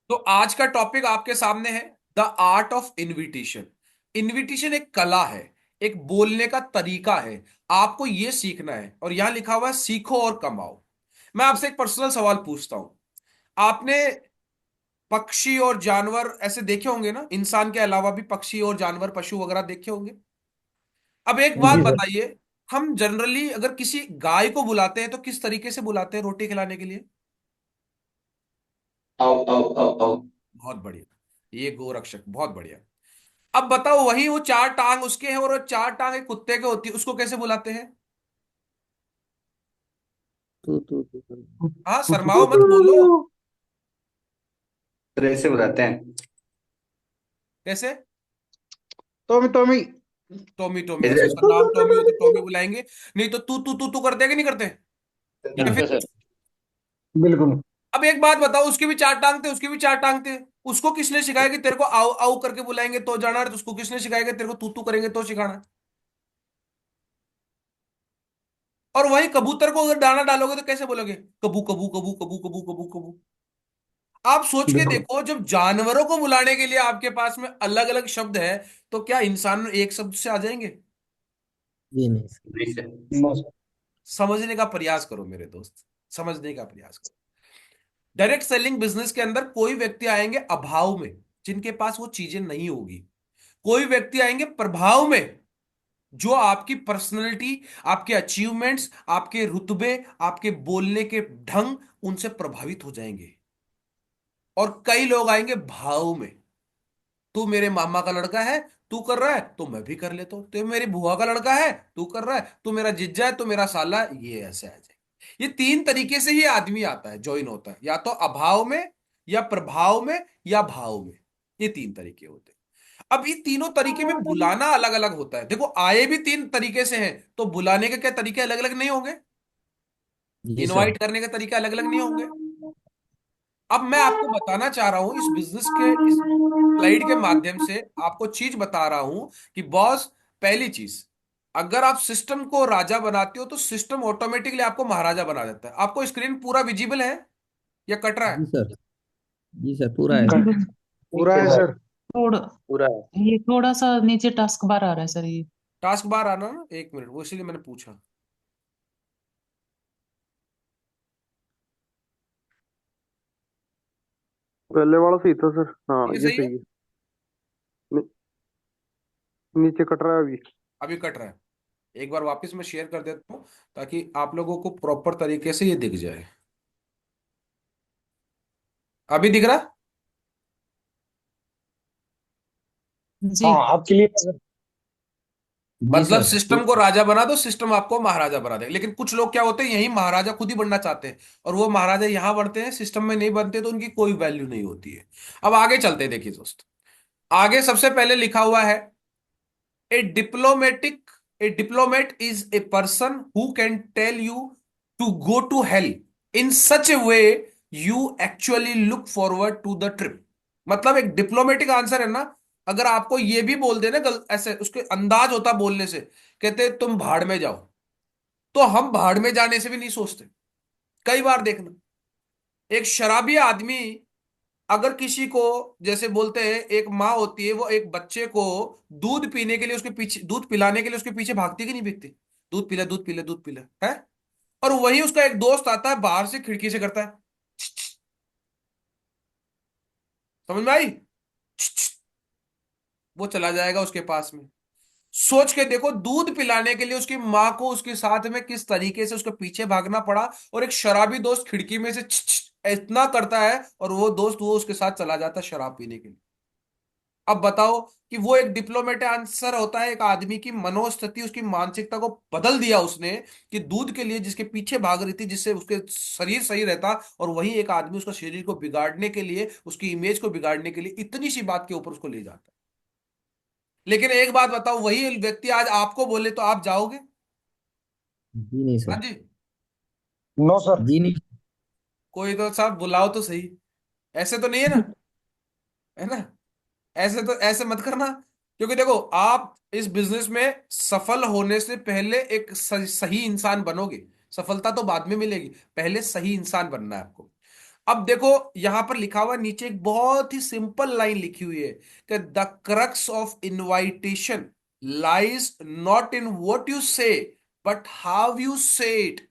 तो आज का टॉपिक आपके सामने है the art of invitation. Invitation एक कला है, एक बोलने का तरीका है। आपको यह सीखना है और यहां लिखा हुआ है सीखो और कमाओ। मैं आपसे एक पर्सनल सवाल पूछता हूं। आपने पक्षी और जानवर ऐसे देखे होंगे ना, इंसान के अलावा भी पक्षी और जानवर पशु वगैरह देखे होंगे। अब एक बात जी सर। बताइए, हम जनरली अगर किसी गाय को बुलाते हैं तो किस तरीके से बुलाते हैं रोटी खिलाने के लिए? आओ आओ आओ आओ। बहुत बढ़िया, ये गोरक्षक, बहुत बढ़िया। अब बताओ, वही वो चार टांग उसके हैं और वो चार टांग एक कुत्ते के होती है, उसको कैसे बुलाते हैं? तू हाँ, तू तू शर्माओ तू मत, बोलो। तो ऐसे बुलाते हैं। कैसे? Tommy Tommy. टॉमी टॉमी, ऐसे ऐसे उसका नाम टॉमी हो तो टॉमी बुलाएंगे। नहीं तो तू करते कि नहीं करते? या फिर करते सर। कुछ। बिल्कुल। अब एक बात बताओ, उसके भी चार टांग थे, उसके भी चार टांग थे। उसको किसने सिखाया कि तेरे को आओ आओ करके बुलाएंगे तो जाना है, तो उसको किसने सिखाया कि तेरे को तू करेंगे तो सिखाना है? और वही कबूतर को अगर दाना डालोगे तो कैसे बोलोगे? कबू कबू कबू कबू कबू कबू कबू। आप सोच के बिल्कुल। देखो, जब जानवरों को बुलाने के लिए आपके पास में अलग अलग शब्द है, तो क्या इंसान एक शब्द से आ जाएंगे? ये नहीं सर। नहीं सर। No sir. समझने का प्रयास करो मेरे दोस्त, समझने का प्रयास करो। डायरेक्ट सेलिंग बिजनेस के अंदर कोई व्यक्ति आएंगे अभाव में, जिनके पास वो चीजें नहीं होगी। कोई व्यक्ति आएंगे प्रभाव में, जो आपकी पर्सनैलिटी, आपके अचीवमेंट्स, आपके रुतबे, आपके बोलने के ढंग, उनसे प्रभावित हो जाएंगे। और कई लोग आएंगे भाव में। तू मेरे मामा का लड़का है, तू कर रहा है तो मैं भी कर लेता हूं। तू मेरी बुआ का लड़का है, तू कर रहा है, तू मेरा जीजा है, तू मेरा साला है, ये ऐसे आ जाए। ये तीन तरीके से ही आदमी आता है, ज्वाइन होता है, या तो अभाव में, या प्रभाव में, या भाव में। ये तीन तरीके होते हैं। अब ये तीनों तरीके में बुलाना अलग अलग होता है। देखो, आए भी तीन तरीके से हैं, तो बुलाने के क्या तरीके अलग अलग नहीं होंगे? जी सर। इनवाइट करने के तरीके अलग अलग नहीं होंगे? अब मैं आपको बताना चाह रहा हूं, इस बिजनेस के इस स्लाइड के माध्यम से आपको चीज बता रहा हूं कि बॉस, पहली चीज, अगर आप सिस्टम को राजा बनाते हो तो सिस्टम ऑटोमेटिकली आपको महाराजा बना देता है। आपको स्क्रीन पूरा विजिबल है या कट रहा जी है? सर। जी सर पूरा है। पूरा है सर। थोड़ा पूरा है। ये थोड़ा सा नीचे टास्क बार आ रहा है सर ये। टास्क बार आना ना, एक मिनट, वो इसीलिए मैंने पूछा। पहले वाला सही था सर, हाँ ये ये सही है? सही है। नी- नीचे कट रहा है अभी। अभी कट रहा है। एक बार वापस मैं शेयर कर देता हूँ, ताकि आप लोगों को प्रॉपर तरीके से ये दिख जाए। अभी दिख रहा? जी। हाँ अब क्लियर है सर। जी मतलब सर सिस्टम को पूरा। राजा बना दो, सिस्टम आपको महाराजा बना दे। लेकिन कुछ लोग क्या होते हैं, यही महाराजा खुद ही बनना चाहते हैं, और वो महाराजा यहां बनते हैं, सिस्टम में नहीं बनते, तो उनकी कोई वैल्यू नहीं होती है। अब आगे चलते हैं, देखिए दोस्त। आगे सबसे पहले लिखा हुआ है, a diplomatic a diplomat is a person who can tell you to go to hell in such a way you actually look forward to the trip. मतलब एक डिप्लोमेटिक आंसर है ना, अगर आपको ये भी बोल देना, ऐसे उसके अंदाज होता बोलने से, कहते तुम भाड़ में जाओ, तो हम भाड़ में जाने से भी नहीं सोचते। कई बार देखना, एक शराबी आदमी अगर किसी को, जैसे बोलते हैं एक माँ होती है, वो एक बच्चे को दूध पीने के लिए, उसके पीछे दूध पिलाने के लिए उसके पीछे भागती कि नहीं भागती? दूध पिला, दूध पिला, दूध पिला है। और वहीं उसका एक दोस्त आता है बाहर से, खिड़की से करता है "छ, छ", समझ में आई? "छ, छ", वो चला जाएगा उसके पास में। सोच के देखो, दूध पिलाने के लिए उसकी माँ को उसके साथ में किस तरीके से उसके पीछे भागना पड़ा, और एक शराबी दोस्त खिड़की में से "छ, छ", इतना करता है, और वो दोस्त वो उसके साथ चला जाता है शराब पीने के लिए। अब बताओ कि वो एक डिप्लोमेट आंसर होता है, एक आदमी की मनोस्थिति, उसकी मानसिकता को बदल दिया उसने, कि दूध के लिए जिसके पीछे भाग रही थी, जिससे उसके शरीर सही रहता, और वहीं एक आदमी उसका शरीर को बिगाड़ने के लिए, उसकी इमेज को बिगाड़ने के लिए इतनी सी बात के ऊपर उसको ले जाता है। लेकिन एक बात बताओ, वही व्यक्ति आज आपको बोले तो आप जाओगे? जी नहीं हाँ सर। जी। No sir. जी नहीं। कोई तो साहब बुलाओ तो सही। ऐसे तो नहीं है ना? है ना? ऐसे तो ऐसे मत करना। क्योंकि देखो, आप इस बिजनेस में सफल होने से पहले एक सही इंसान बनोगे। सफलता तो बाद में मिलेगी, पहले सही इंसान बनना है आपको। अब देखो यहां पर लिखा हुआ है, नीचे एक बहुत ही सिंपल लाइन लिखी हुई है कि the crux of invitation lies not in what you से बट हाउ यू से इट।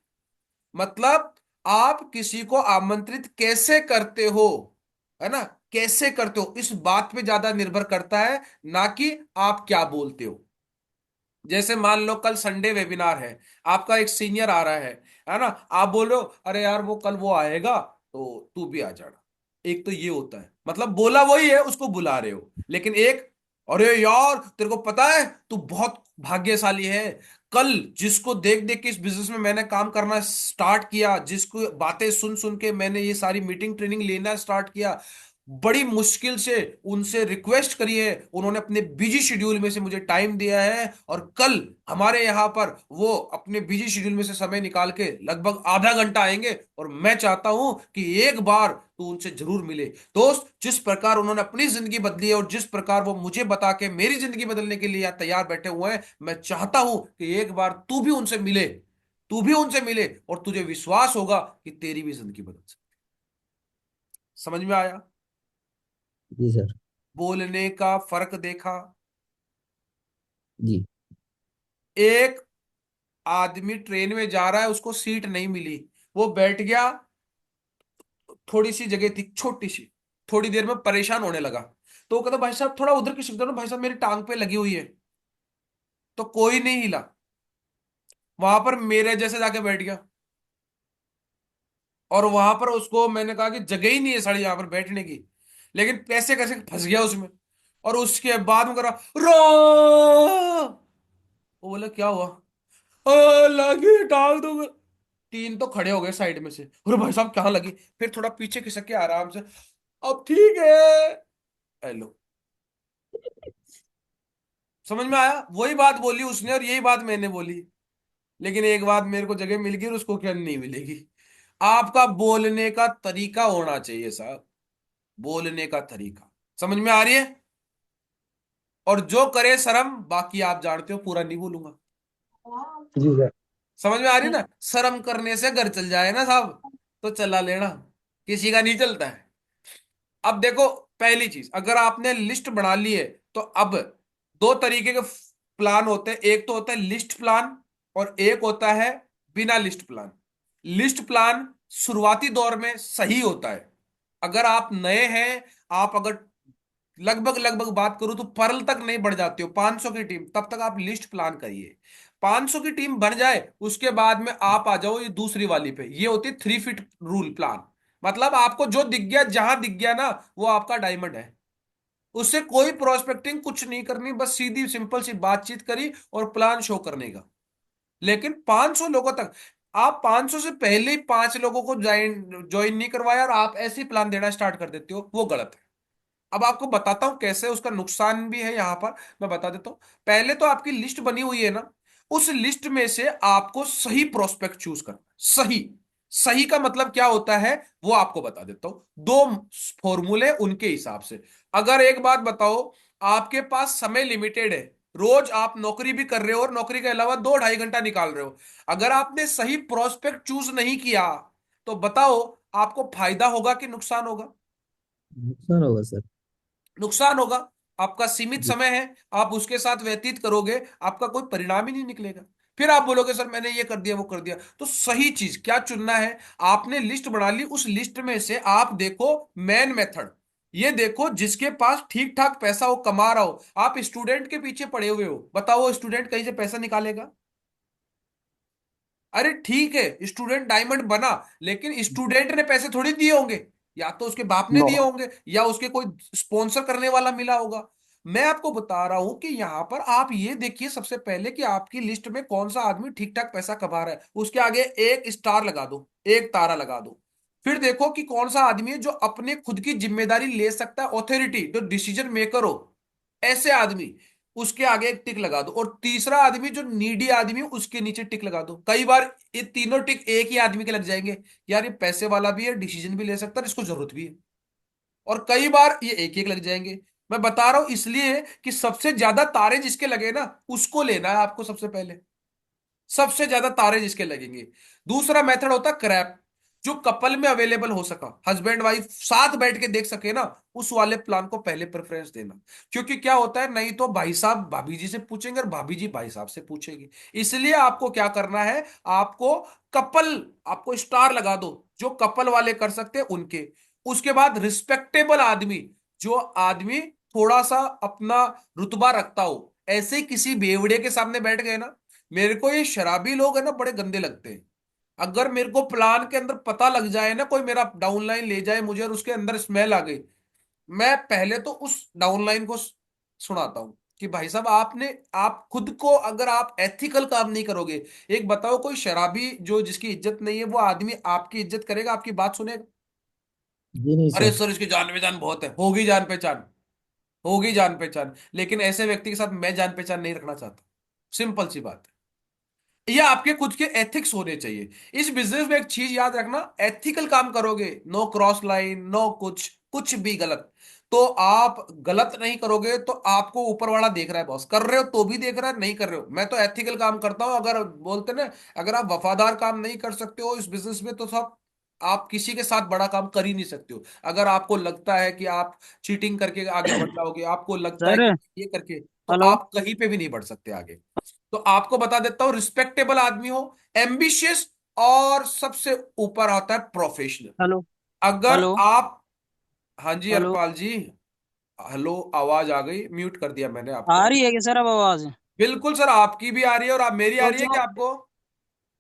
मतलब आप किसी को आमंत्रित कैसे करते हो, है ना, कैसे करते हो इस बात पे ज्यादा निर्भर करता है, ना कि आप क्या बोलते हो। जैसे मान लो कल संडे वेबिनार है, आपका एक सीनियर आ रहा है ना, आप बोल रहे हो अरे यार वो कल वो आएगा तो तू भी आ जाना। एक तो ये होता है, मतलब बोला वही है, उसको बुला रहे हो। लेकिन एक, अरे यार तेरे को पता है तू बहुत भाग्यशाली है, कल जिसको देख देख के इस बिजनेस में मैंने काम करना स्टार्ट किया, जिसको बातें सुन सुन के मैंने ये सारी मीटिंग ट्रेनिंग लेना स्टार्ट किया, बड़ी मुश्किल से उनसे रिक्वेस्ट करी है, उन्होंने अपने बिजी शेड्यूल में से मुझे टाइम दिया है, और कल हमारे यहाँ पर वो अपने बिजी शेड्यूल में से समय निकाल के लगभग आधा घंटा आएंगे, और मैं चाहता हूं कि एक बार तू उनसे जरूर मिले। दोस्त, जिस प्रकार उन्होंने अपनी जिंदगी बदली है और जिस प्रकार वो मुझे बता के मेरी जिंदगी बदलने के लिए यहाँ तैयार बैठे हुए हैं, मैं चाहता हूं कि एक बार तू भी उनसे मिले, तू भी उनसे मिले, और तुझे विश्वास होगा कि तेरी भी जिंदगी बदल सकती। समझ में आया? जी सर। बोलने का फर्क देखा? जी। एक आदमी ट्रेन में जा रहा है, उसको सीट नहीं मिली, वो बैठ गया, थोड़ी सी जगह थी छोटी सी, थोड़ी देर में परेशान होने लगा, तो वो कहता भाई साहब थोड़ा उधर की सीट दो ना, भाई साहब मेरी टांग पे लगी हुई है। तो कोई नहीं हिला, वहां पर मेरे जैसे जाके बैठ गया, और वहां पर उसको मैंने कहा कि जगह ही नहीं है साड़ी यहां पर बैठने की, लेकिन पैसे कैसे फंस गया उसमें। और उसके बाद में करा रो, वो बोला क्या हुआ, लगी टांग तो। तीन तो खड़े हो गए साइड में से, अरे भाई साहब कहाँ लगी, फिर थोड़ा पीछे खिसक के आराम से, अब ठीक है, हेलो। समझ में आया? वही बात बोली उसने और यही बात मैंने बोली, लेकिन एक बात मेरे को जगह मिल गई और उसको क्या नहीं मिलेगी। आपका बोलने का तरीका होना चाहिए साहब, बोलने का तरीका। समझ में आ रही है? और जो करे शर्म, बाकी आप जानते हो, पूरा नहीं बोलूंगा। जी सर। समझ में आ रही है ना? शर्म करने से घर चल जाए ना साहब, तो चला लेना, किसी का नहीं चलता है। अब देखो, पहली चीज, अगर आपने लिस्ट बना ली है, तो अब दो तरीके के प्लान होते हैं, एक तो होता है लिस्ट प्लान, और एक होता है बिना लिस्ट प्लान। लिस्ट प्लान शुरुआती दौर में सही होता है, अगर आप नए हैं, आप अगर लगभग लगभग बात करूं तो परल तक नहीं बढ़ जाते हो 500 की टीम, तब तक आप लिस्ट प्लान करिए। 500 की टीम बन जाए, उसके बाद में आप आ जाओ ये दूसरी वाली पे, ये होती है 3 फीट रूल प्लान। मतलब आपको जो दिख गया, जहां दिख गया ना, वो आपका डायमंड है। उससे कोई प्रोस्पेक्टिंग कुछ नहीं करनी, बस सीधी सिंपल सी बातचीत करी और प्लान शो करने का। लेकिन 500 लोगों तक, आप 500 से पहले ही 5 लोगों को ज्वाइन ज्वाइन नहीं करवाया और आप ऐसे ही प्लान देना स्टार्ट कर देते हो, वो गलत है। अब आपको बताता हूं कैसे, उसका नुकसान भी है यहां पर, मैं बता देता हूं। पहले तो आपकी लिस्ट बनी हुई है ना, उस लिस्ट में से आपको सही प्रोस्पेक्ट चूज करना। सही, सही का मतलब क्या होता है वो आपको बता देता हूं, दो फॉर्मूले उनके हिसाब से। अगर एक बात बताओ, आपके पास समय लिमिटेड है, रोज आप नौकरी भी कर रहे हो और नौकरी के अलावा 2-2.5 घंटा निकाल रहे हो, अगर आपने सही प्रोस्पेक्ट चूज नहीं किया, तो बताओ आपको फायदा होगा कि नुकसान होगा? नुकसान होगा सर। नुकसान होगा। आपका सीमित जी। समय है, आप उसके साथ व्यतीत करोगे, आपका कोई परिणाम ही नहीं निकलेगा। फिर आप बोलोगे सर मैंने ये कर दिया वो कर दिया। तो सही चीज क्या चुनना है, आपने लिस्ट बना ली, उस लिस्ट में से आप देखो मैन मेथड, ये देखो जिसके पास ठीक ठाक पैसा हो, कमा रहा हो। आप स्टूडेंट के पीछे पड़े हुए हो, बताओ वो स्टूडेंट कहीं से पैसा निकालेगा? अरे ठीक है स्टूडेंट डायमंड बना, लेकिन स्टूडेंट ने पैसे थोड़ी दिए होंगे, या तो उसके बाप ने नो। दिए होंगे, या उसके कोई स्पॉन्सर करने वाला मिला होगा। मैं आपको बता रहा हूं कि यहां पर आप ये देखिए सबसे पहले कि आपकी लिस्ट में कौन सा आदमी ठीक ठाक पैसा कमा रहा है, उसके आगे एक स्टार लगा दो, एक तारा लगा दो। फिर देखो कि कौन सा आदमी है जो अपने खुद की जिम्मेदारी ले सकता है, ऑथोरिटी, जो डिसीजन मेकर हो, ऐसे आदमी, उसके आगे एक टिक लगा दो। और तीसरा आदमी जो नीडी आदमी है, उसके नीचे टिक लगा दो। कई बार ये तीनों टिक एक ही आदमी के लग जाएंगे, यार ये पैसे वाला भी है, डिसीजन भी ले सकता है, इसको जरूरत भी है। और कई बार ये एक एक लग जाएंगे। मैं बता रहा हूं इसलिए कि सबसे ज्यादा तारे जिसके लगे ना, उसको लेना है आपको सबसे पहले, सबसे ज्यादा तारे जिसके लगेंगे। दूसरा मेथड होता है क्रैप। जो कपल में अवेलेबल हो सका, हस्बैंड वाइफ साथ बैठ के देख सके ना, उस वाले प्लान को पहले प्रेफरेंस देना। क्योंकि क्या होता है, नहीं तो भाई साहब भाभी जी से पूछेंगे और भाभी जी भाई साहब से पूछेगी। इसलिए आपको क्या करना है, आपको कपल, आपको स्टार लगा दो जो कपल वाले कर सकते हैं उनके। उसके बाद रिस्पेक्टेबल आदमी, जो आदमी थोड़ा सा अपना रुतबा रखता हो। ऐसे ही किसी बेवड़े के सामने बैठ गए ना, मेरे को ये शराबी लोग है ना बड़े गंदे लगते हैं। अगर मेरे को प्लान के अंदर पता लग जाए ना, कोई मेरा डाउनलाइन ले जाए मुझे और उसके अंदर स्मेल आ गई, मैं पहले तो उस डाउनलाइन को सुनाता हूं कि भाई साहब आपने, आप खुद को, अगर आप एथिकल काम नहीं करोगे। एक बताओ, कोई शराबी जो जिसकी इज्जत नहीं है वो आदमी आपकी इज्जत करेगा, आपकी बात सुनेगा? जी नहीं अरे सर। सर इसकी जान पहचान बहुत है, होगी जान पहचान, होगी जान पहचान, लेकिन ऐसे व्यक्ति के साथ मैं जान पहचान नहीं रखना चाहता। सिंपल सी बात है। ये आपके खुद के एथिक्स होने चाहिए। इस बिजनेस में एक चीज याद रखना, एथिकल काम करोगे, नो क्रॉस लाइन, नो कुछ कुछ भी गलत, तो आप गलत नहीं करोगे तो आपको ऊपर वाला देख रहा है, बॉस कर रहे हो तो भी देख रहा है, नहीं कर रहे हो। मैं तो एथिकल काम करता हूं, अगर बोलते ना, अगर आप वफादार काम नहीं कर सकते हो इस बिजनेस में तो सब, आप किसी के साथ बड़ा काम कर ही नहीं सकते हो। अगर आपको लगता है कि आप चीटिंग करके आगे बढ़ जाओगे, आपको लगता है सर। कि ये करके, तो हेलो। आप कहीं पे भी नहीं बढ़ सकते आगे। तो आपको बता देता हूं, रिस्पेक्टेबल आदमी हो, एम्बिशियस, और सबसे ऊपर आता है प्रोफेशनल। हेलो। अगर हेलो। आप, हाँ जी हेलो। हरपाल जी, हेलो, आवाज आ गई, म्यूट कर दिया मैंने आ आपको। रही है क्या सर अब आवाज? बिल्कुल सर, आपकी भी आ रही है और आप मेरी आ तो रही है जो क्या आपको?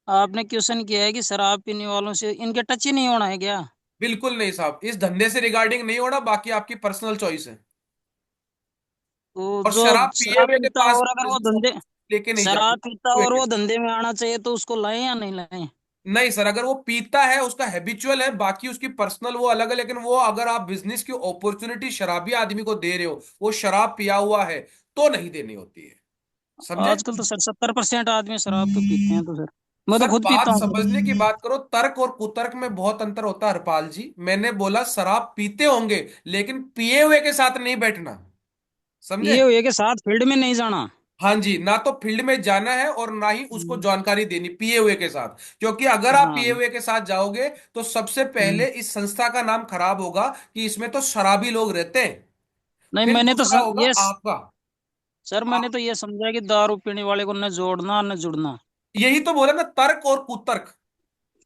आपने क्वेश्चन किया है कि शराब पीने वालों से इनके टच ही नहीं होना है क्या? बिल्कुल नहीं साहब, इस धंधे से रिगार्डिंग नहीं होना, बाकी आपकी पर्सनल चॉइस है। तो और जो शराब पिए शराब हुए के पीता पास और अगर वो बिजनेस धंधे लेके नहीं जाना, शराब पीता हुए और के। वो धंधे में आना चाहिए तो उसको लाएं या नहीं लाएं? नहीं सर, अगर वो पीता है उसका हैबिचुअल है, बाकी उसकी पर्सनल वो अलग है, लेकिन वो अगर आप बिजनेस की अपॉर्चुनिटी शराबी आदमी को दे रहे हो, वो शराब पिया हुआ है, तो नहीं देनी होती है। समझे? आजकल तो सर 70% आदमी शराब तो पीते हैं, तो सर मैं तो सर खुद पीता बात हूँ समझने की सर। बात करो, तर्क और कुतर्क में बहुत अंतर होता है हरपाल जी। मैंने बोला शराब पीते होंगे, लेकिन पिए हुए के साथ नहीं बैठना। समझे? पिए हुए के साथ फील्ड में नहीं जाना। हाँ जी, ना तो फील्ड में जाना है और ना ही उसको हम्म। जानकारी देनी पिए हुए के साथ। क्योंकि अगर आप पिए हाँ। हुए के साथ जाओगे तो सबसे पहले हम्म। इस संस्था का नाम खराब होगा कि इसमें तो शराबी लोग रहते हैं। नहीं, फिर मैंने तो दूसरा होगा ये आपका। सर मैंने तो ये समझा कि दारू पीने वाले को न जोड़ना न जुड़ना। यही तो बोला ना, तर्क और कुतर्क,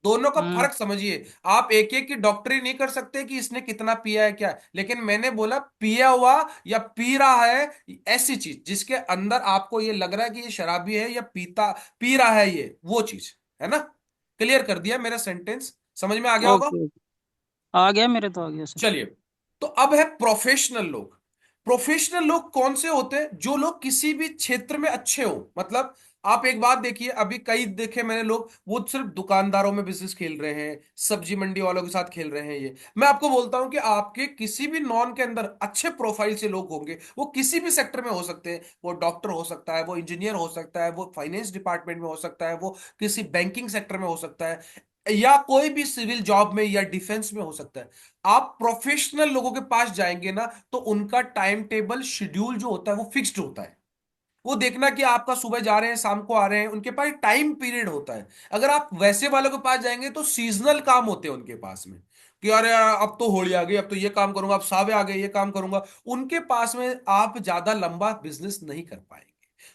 दोनों का हम्म। फर्क समझिए। आप एक एक की डॉक्टरी नहीं कर सकते कि इसने कितना पिया है क्या, लेकिन मैंने बोला पिया हुआ या पी रहा है, ऐसी चीज जिसके अंदर आपको ये लग रहा है कि ये शराबी है या पीता पी रहा है, ये वो चीज है ना। क्लियर कर दिया मेरा सेंटेंस, समझ में आ गया होगा। ओके। आ गया, मेरे तो आ गया सर। चलिए, तो अब है प्रोफेशनल लोग। प्रोफेशनल लोग कौन से होते हैं? जो लोग किसी भी क्षेत्र में अच्छे हो। मतलब आप एक बात देखिए, अभी कई देखे मैंने लोग, वो सिर्फ दुकानदारों में बिजनेस खेल रहे हैं, सब्जी मंडी वालों के साथ खेल रहे हैं। ये मैं आपको बोलता हूं कि आपके किसी भी नॉन के अंदर अच्छे प्रोफाइल से लोग होंगे, वो किसी भी सेक्टर में हो सकते हैं। वो डॉक्टर हो सकता है, वो इंजीनियर हो सकता है, वो फाइनेंस डिपार्टमेंट में हो सकता है, वो किसी बैंकिंग सेक्टर में हो सकता है, या कोई भी सिविल जॉब में या डिफेंस में हो सकता है। आप प्रोफेशनल लोगों के पास जाएंगे ना, तो उनका टाइम टेबल शेड्यूल जो होता है वो फिक्स्ड होता है। वो देखना कि आपका सुबह जा रहे हैं शाम को आ रहे हैं, उनके पास टाइम पीरियड होता है। अगर आप वैसे वालों के पास जाएंगे तो सीजनल काम होते हैं उनके पास में, कि अरे अब तो होली आ गई, अब तो ये काम करूंगा, अब सावे आ गए ये काम करूंगा। उनके पास में आप ज्यादा लंबा बिजनेस नहीं कर पाएंगे।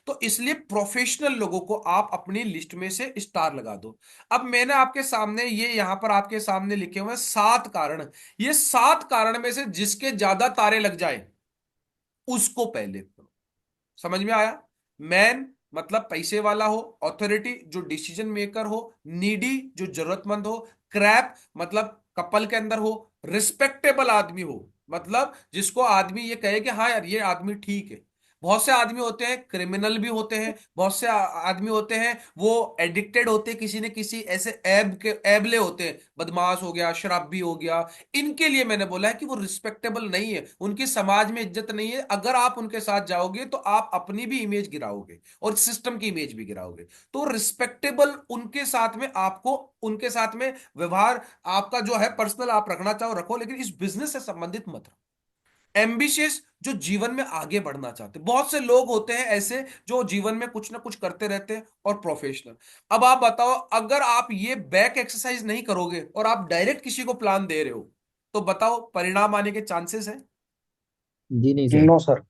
तो इसलिए प्रोफेशनल लोगों को आप अपनी लिस्ट में से स्टार लगा दो। अब मैंने आपके सामने ये यहां पर आपके सामने लिखे हुए हैं 7 कारण। ये 7 कारण में से जिसके ज्यादा तारे लग जाए उसको पहले करो। समझ में आया? मैन मतलब पैसे वाला हो, ऑथोरिटी जो डिसीजन मेकर हो, नीडी जो जरूरतमंद हो, क्रैप मतलब कपल के अंदर हो, रिस्पेक्टेबल आदमी हो मतलब जिसको आदमी ये कहे कि हाँ यार ये आदमी ठीक है। बहुत से आदमी होते हैं क्रिमिनल भी होते हैं, बहुत से आदमी होते हैं वो एडिक्टेड होते हैं किसी न किसी ऐसे ऐब के, ऐबले होते हैं, बदमाश हो गया, शराबी हो गया। इनके लिए मैंने बोला है कि वो रिस्पेक्टेबल नहीं है, उनकी समाज में इज्जत नहीं है। अगर आप उनके साथ जाओगे तो आप अपनी भी इमेज गिराओगे और सिस्टम की इमेज भी गिराओगे। तो रिस्पेक्टेबल उनके साथ में आपको, उनके साथ में व्यवहार आपका जो है पर्सनल आप रखना चाहो रखो, लेकिन इस बिजनेस से संबंधित मत रखो। एम्बिशियस जो जीवन में आगे बढ़ना चाहते हैं। बहुत से लोग होते हैं ऐसे जो जीवन में कुछ ना कुछ करते रहते हैं। और प्रोफेशनल। अब आप बताओ, अगर आप ये बैक एक्सरसाइज नहीं करोगे और आप डायरेक्ट किसी को प्लान दे रहे हो, तो बताओ परिणाम आने के चांसेस है? जी नहीं सर। No sir.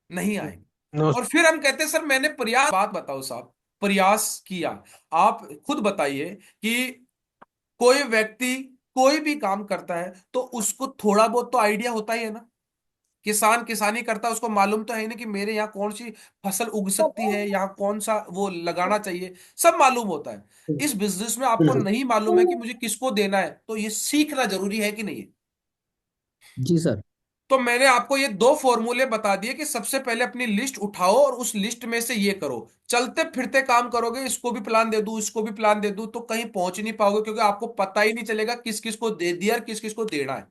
नहीं आएंगे। नो। और फिर हम कहते हैं सर मैंने प्रयास, बात बताओ साहब, प्रयास किया। आप खुद बताइए कि कोई व्यक्ति कोई भी काम करता है तो उसको थोड़ा बहुत तो आइडिया होता ही है ना। किसान किसानी करता है, उसको मालूम तो है ना कि मेरे यहाँ कौन सी फसल उग सकती है, यहाँ कौन सा वो लगाना चाहिए, सब मालूम होता है। इस बिजनेस में आपको नहीं मालूम है कि मुझे किसको देना है, तो ये सीखना जरूरी है कि नहीं है? जी सर। तो मैंने आपको ये दो फॉर्मूले बता दिए कि सबसे पहले अपनी लिस्ट उठाओ और उस लिस्ट में से ये करो। चलते फिरते काम करोगे, इसको भी प्लान दे दूं, इसको भी प्लान दे दूं, तो कहीं पहुंच नहीं पाओगे, क्योंकि आपको पता ही नहीं चलेगा किस किस को दे दिया और किस किस को देना है।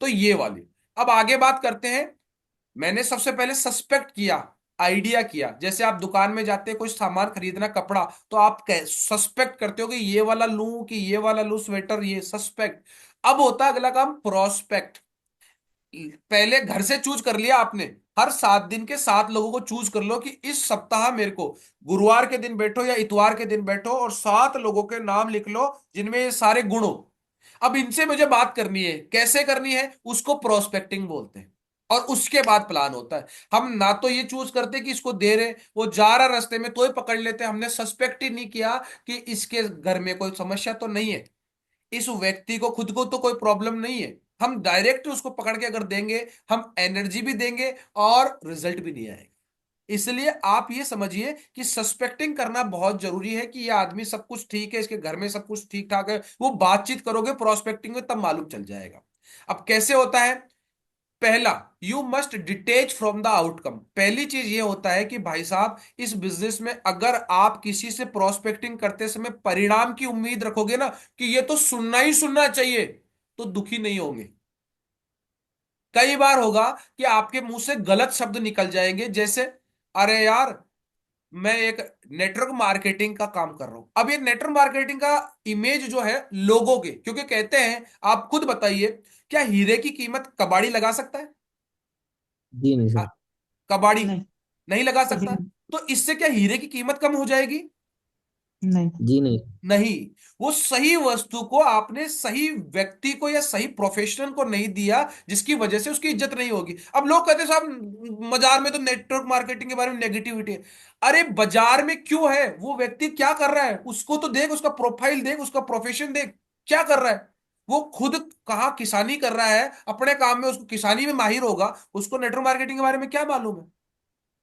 तो ये वाली। अब आगे बात करते हैं। मैंने सबसे पहले सस्पेक्ट किया, आइडिया किया। जैसे आप दुकान में जाते हैं कोई सामान खरीदना, कपड़ा, तो आप सस्पेक्ट करते हो कि ये वाला लूं कि ये वाला लूं, स्वेटर, ये सस्पेक्ट। अब होता है अगला काम, प्रोस्पेक्ट। पहले घर से चूज कर लिया आपने, हर 7 दिन के 7 लोगों को चूज कर लो कि इस सप्ताह मेरे को गुरुवार के दिन बैठो या इतवार के दिन बैठो और 7 लोगों के नाम लिख लो जिनमें ये सारे गुण हो। अब इनसे मुझे बात करनी है, कैसे करनी है, उसको प्रोस्पेक्टिंग बोलते हैं। और उसके बाद प्लान होता है। हम ना तो ये चूज करते कि इसको दे रहे, वो जा रहा रास्ते में तो ही पकड़ लेते, हमने सस्पेक्ट ही नहीं किया कि इसके घर में कोई समस्या तो नहीं है, इस व्यक्ति को खुद को तो कोई प्रॉब्लम नहीं है। हम डायरेक्ट उसको पकड़ के अगर देंगे, हम एनर्जी भी देंगे और रिजल्ट भी नहीं आएगा। इसलिए आप ये समझिए कि सस्पेक्टिंग करना बहुत जरूरी है कि ये आदमी सब कुछ ठीक है, इसके घर में सब कुछ ठीक ठाक है। वो बातचीत करोगे प्रोस्पेक्टिंग में, तब मालूम चल जाएगा। अब कैसे होता है? पहला, you must detach from the outcome. पहली चीज ये होता है कि भाई साहब, इस बिजनेस में अगर आप किसी से प्रोस्पेक्टिंग करते समय परिणाम की उम्मीद रखोगे ना कि ये तो सुनना ही सुनना चाहिए, तो दुखी नहीं होंगे। कई बार होगा कि आपके मुंह से गलत शब्द निकल जाएंगे, जैसे अरे यार, मैं एक नेटवर्क मार्केटिंग का काम कर रहा हूं। अब ये नेटवर्क मार्केटिंग का इमेज जो है लोगों के, क्योंकि कहते हैं, आप खुद बताइए, क्या हीरे की कीमत कबाड़ी लगा सकता है? जी नहीं आ, सर। कबाड़ी नहीं। नहीं लगा कभी सकता। नहीं। तो इससे क्या हीरे की कीमत कम हो जाएगी? नहीं। जी नहीं। नहीं। वो सही वस्तु को आपने सही व्यक्ति को या सही प्रोफेशनल को नहीं दिया, जिसकी वजह से उसकी इज्जत नहीं होगी। अब लोग कहते हैं साहब बाजार में तो नेटवर्क मार्केटिंग के बारे में नेगेटिविटी है। अरे बाजार में क्यों है? वो व्यक्ति क्या कर रहा है उसको तो देख, उसका प्रोफाइल देख, उसका प्रोफेशन देख, क्या कर रहा है। वो खुद कहाँ किसानी कर रहा है अपने काम में, उसको किसानी में माहिर होगा, उसको नेटवर्क मार्केटिंग के बारे में क्या मालूम है?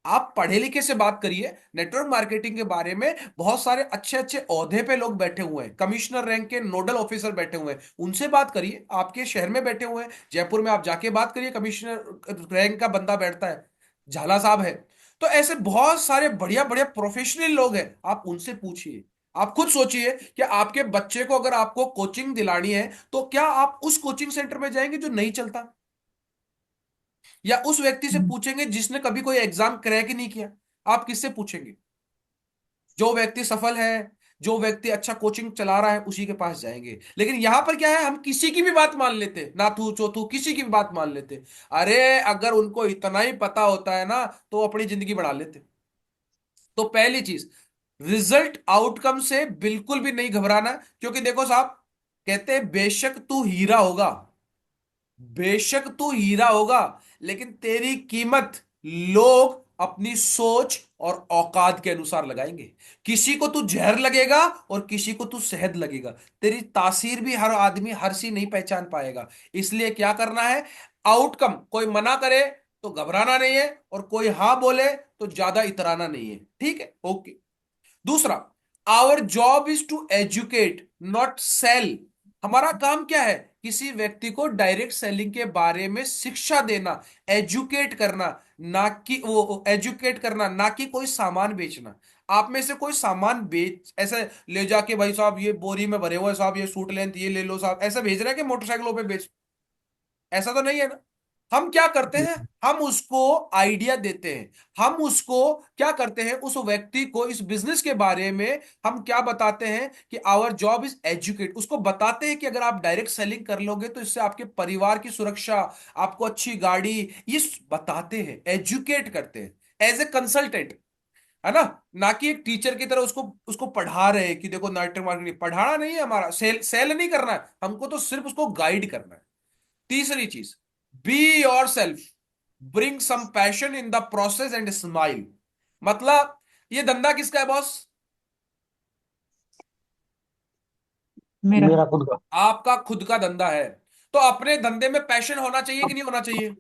आप पढ़े लिखे से बात करिए। नेटवर्क मार्केटिंग के बारे में बहुत सारे अच्छे अच्छे ओहदे पे लोग बैठे हुए हैं, कमिश्नर रैंक के नोडल ऑफिसर बैठे हुए हैं, उनसे बात करिए। आपके शहर में बैठे हुए हैं, जयपुर में आप जाके बात करिए, कमिश्नर रैंक का बंदा बैठता है, झाला साहब है। तो ऐसे बहुत सारे बढ़िया बढ़िया प्रोफेशनल लोग हैं, आप उनसे पूछिए। आप खुद सोचिए कि आपके बच्चे को अगर आपको कोचिंग दिलानी है, तो क्या आप उस कोचिंग सेंटर में जाएंगे जो नहीं चलता, या उस व्यक्ति से पूछेंगे जिसने कभी कोई एग्जाम क्रैक ही नहीं किया? आप किससे पूछेंगे? जो व्यक्ति सफल है, जो व्यक्ति अच्छा कोचिंग चला रहा है, उसी के पास जाएंगे। लेकिन यहां पर क्या है, हम किसी की भी बात मान लेते, नाथू चोथू किसी की भी बात मान लेते। अरे अगर उनको इतना ही पता होता है ना, तो अपनी जिंदगी बढ़ा लेते। तो पहली चीज, रिजल्ट आउटकम से बिल्कुल भी नहीं घबराना। क्योंकि देखो साहब, कहते हैं बेशक तू हीरा होगा, बेशक तू हीरा होगा, लेकिन तेरी कीमत लोग अपनी सोच और औकात के अनुसार लगाएंगे। किसी को तू जहर लगेगा और किसी को तू शहद लगेगा। तेरी तासीर भी हर आदमी हर सी नहीं पहचान पाएगा। इसलिए क्या करना है, आउटकम कोई मना करे तो घबराना नहीं है, और कोई हाँ बोले तो ज्यादा इतराना नहीं है। ठीक है, ओके। दूसरा, our job is to educate not sell. हमारा काम क्या है? किसी व्यक्ति को डायरेक्ट सेलिंग के बारे में शिक्षा देना, एजुकेट करना। ना कि वो एजुकेट करना, ना कि कोई सामान बेचना। आप में से कोई सामान बेच ऐसे ले जाके, भाई साहब ये बोरी में भरे हुए हैं साहब, ये सूट लेंथ ये ले लो साहब, ऐसा भेज रहा है कि मोटरसाइकिलों पे बेच? ऐसा तो नहीं है ना। हम क्या करते हैं, हम उसको आइडिया देते हैं, हम उसको क्या करते हैं, उस व्यक्ति को इस बिजनेस के बारे में हम क्या बताते हैं कि आवर जॉब इज एजुकेट, उसको बताते हैं कि अगर आप डायरेक्ट सेलिंग कर लोगे तो इससे आपके परिवार की सुरक्षा, आपको अच्छी गाड़ी, ये बताते हैं, एजुकेट करते हैं एज ए कंसल्टेंट, है ना। ना कि एक टीचर की तरह उसको उसको पढ़ा रहे हैं कि देखो नेटवर्क मार्केटिंग, पढ़ाना नहीं है हमारा, सेल सेल नहीं करना है हमको, तो सिर्फ उसको गाइड करना है। तीसरी चीज, be yourself, bring some passion in the process and smile. मतलब ये धंधा किसका है बॉस? मेरा। मेरा खुद का। आपका खुद का धंधा है, तो अपने धंधे में पैशन होना चाहिए कि नहीं होना चाहिए?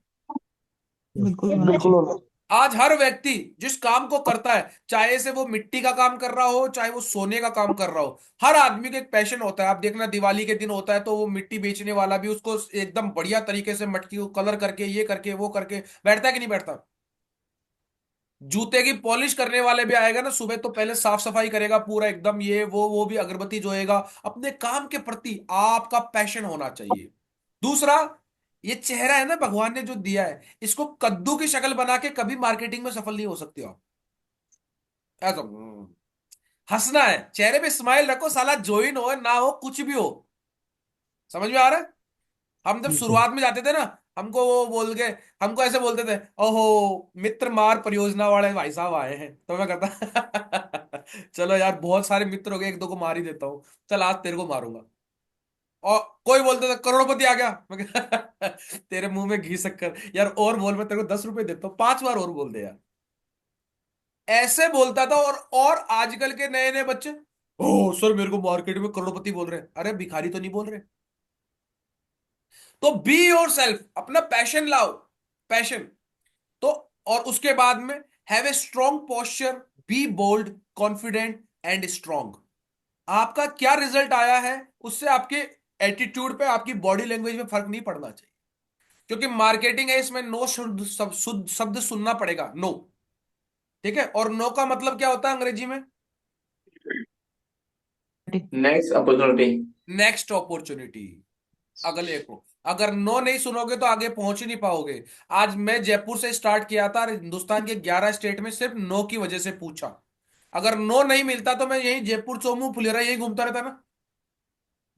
बिल्कुल होना बिल्कुल चाहिए। होना। आज हर व्यक्ति जिस काम को करता है, चाहे से वो मिट्टी का काम कर रहा हो, चाहे वो सोने का काम कर रहा हो, हर आदमी का एक पैशन होता है। आप देखना दिवाली के दिन होता है तो वो मिट्टी बेचने वाला भी उसको एकदम बढ़िया तरीके से मटकी को कलर करके, ये करके वो करके बैठता है कि नहीं बैठता। जूते की पॉलिश करने वाले भी आएगा ना सुबह, तो पहले साफ सफाई करेगा पूरा एकदम, ये वो भी अगरबत्ती जोएगा। अपने काम के प्रति आपका पैशन होना चाहिए। दूसरा, ये चेहरा है ना भगवान ने जो दिया है, इसको कद्दू की शक्ल बना के कभी मार्केटिंग में सफल नहीं हो सकते हो आप। ऐसा हंसना है, चेहरे पे स्माइल रखो, साला ज्वाइन हो ना हो कुछ भी हो। समझ में आ रहा है? हम जब जी शुरुआत में जाते थे ना, हमको वो बोल के, हमको ऐसे बोलते थे, ओहो मित्र मार परियोजना वाले भाई साहब आए हैं, तो मैं कहता चलो यार बहुत सारे मित्र हो गए, एक दो को मार ही देता हूँ, चल आज तेरे को मारूंगा। और कोई बोलते थे करोड़पति आ गया, मैं कहता, तेरे मुंह में घी शक्कर यार, और बोल, मैं तेरे को 10 रुपए देता हूँ, 5 बार और बोल दे यार। ऐसे बोलता था। और आजकल के नए नए बच्चे, ओ सर मेरे को मार्केट में करोड़पति बोल रहे हैं, अरे भिखारी तो नहीं बोल रहे। तो बी योर सेल्फ, अपना पैशन लाओ, पैशन। तो और उसके बाद में have a strong posture, be bold, confident and strong. आपका क्या रिजल्ट आया है उससे आपके एटीट्यूड पे, आपकी बॉडी लैंग्वेज में फर्क नहीं पड़ना चाहिए, क्योंकि मार्केटिंग है, इसमें नो शुद्ध शब्द सुनना पड़ेगा, नो। ठीक है, और नो का मतलब क्या होता है अंग्रेजी में? Next opportunity. नेक्स्ट अपॉर्चुनिटी, अगले को। अगर नो नहीं सुनोगे तो आगे पहुंच ही नहीं पाओगे। आज मैं जयपुर से स्टार्ट किया था और हिंदुस्तान के 11 स्टेट में सिर्फ नो की वजह से पूछा। अगर नो नहीं मिलता तो मैं यही जयपुर चोमू फुलेरा यही घूमता रहता ना।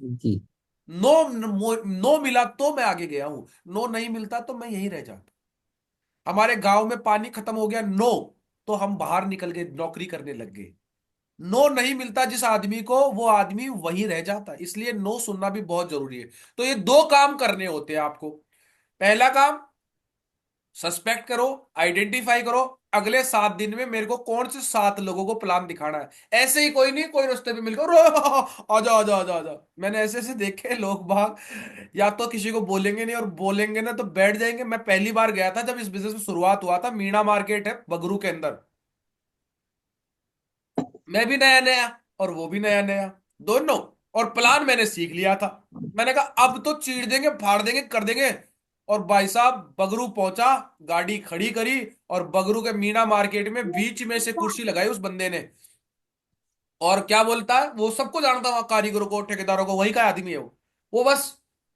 जी नो, नो मिला तो मैं आगे गया हूं, नो नहीं मिलता तो मैं यही रह जाता। हमारे गांव में पानी खत्म हो गया, नो, तो हम बाहर निकल गए, नौकरी करने लग गए। नो नहीं मिलता जिस आदमी को, वो आदमी वहीं रह जाता, इसलिए नो सुनना भी बहुत जरूरी है। तो ये दो काम करने होते हैं आपको। पहला काम, सस्पेक्ट करो, आइडेंटिफाई करो, अगले 7 दिन में मेरे को कौन से 7 लोगों को प्लान दिखाना है। ऐसे ही कोई नहीं, कोई रास्ते पे मिलकर आजा आजा आजा आजा, मैंने ऐसे ऐसे देखे लोग बाग, या तो किसी को बोलेंगे नहीं, और बोलेंगे ना तो बैठ जाएंगे। मैं पहली बार गया था जब इस बिजनेस में शुरुआत हुआ था, मीणा मार्केट है बगरू के अंदर, मैं भी नया नया और वो भी नया नया, दोनों। और प्लान मैंने सीख लिया था, मैंने कहा अब तो चीर देंगे, फाड़ देंगे, कर देंगे। और भाई साहब बगरू पहुंचा, गाड़ी खड़ी करी, और बगरू के मीना मार्केट में बीच में से कुर्सी लगाई उस बंदे ने। और क्या बोलता है, वो सबको जानता वहां, कारीगरों को, ठेकेदारों को, वही का आदमी है वो बस,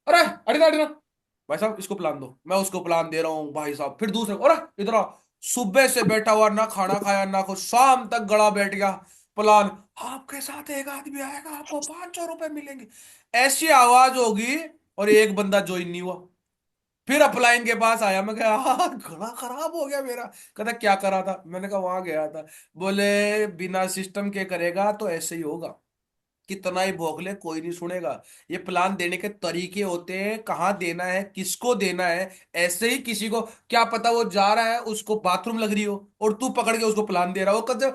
अरे अरे अरे भाई साहब इसको प्लान दो, मैं उसको प्लान दे रहा हूँ भाई साहब, फिर दूसरे को, अरे इधर आओ। सुबह से बैठा हुआ, ना खाना खाया ना कुछ, शाम तक गड़ा बैठ गया। प्लान, आपके साथ एक आदमी आएगा, आपको 500 रुपए मिलेंगे, ऐसी आवाज होगी। और एक बंदा ज्वाइन नहीं हुआ। फिर अपलाइन के पास आया, मैं कहा गला खराब हो गया मेरा। कहता क्या करा था, मैंने कहा वहां गया था। बोले बिना सिस्टम के करेगा तो ऐसे ही होगा, कितना ही भौंक ले कोई नहीं सुनेगा। ये प्लान देने के तरीके होते हैं, कहाँ देना है, किसको देना है। ऐसे ही किसी को क्या पता, वो जा रहा है उसको बाथरूम लग रही हो, और तू पकड़ के उसको प्लान दे रहा हो, कहते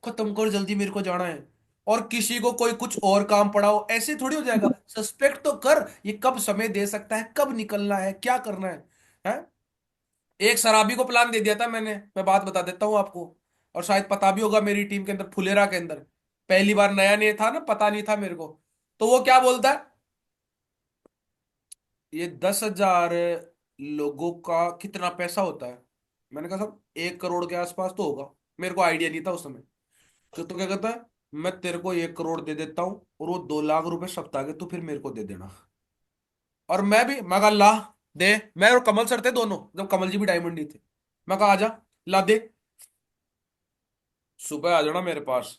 खत्म कर जल्दी मेरे को जाना है। और किसी को कोई कुछ और काम पड़ा हो, ऐसे थोड़ी हो जाएगा। सस्पेक्ट तो कर, ये कब समय दे सकता है, कब निकलना है, क्या करना है? एक शराबी को प्लान दे दिया था मैंने, मैं बात बता देता हूँ आपको, और शायद पता भी होगा, मेरी टीम के अंदर, फुलेरा के अंदर, पहली बार नया नहीं था ना, पता नहीं था मेरे को। तो वो क्या बोलता है, ये 10,000 लोगों का कितना पैसा होता है? मैंने कहा सब 1 करोड़ के आसपास तो होगा। मेरे को आइडिया नहीं था उस समय। तो क्या कहता है, मैं तेरे को 1 करोड़ दे देता हूँ, और वो 2 लाख रुपए सप्ताह के तू फिर मेरे को दे देना। और मैं भी, मैं कहा ला, दे। मैं और कमल सर थे दोनों, जब कमल जी भी डायमंड ही थे। मैं कहा आजा, ला दे, सुबह आ जाना मेरे पास।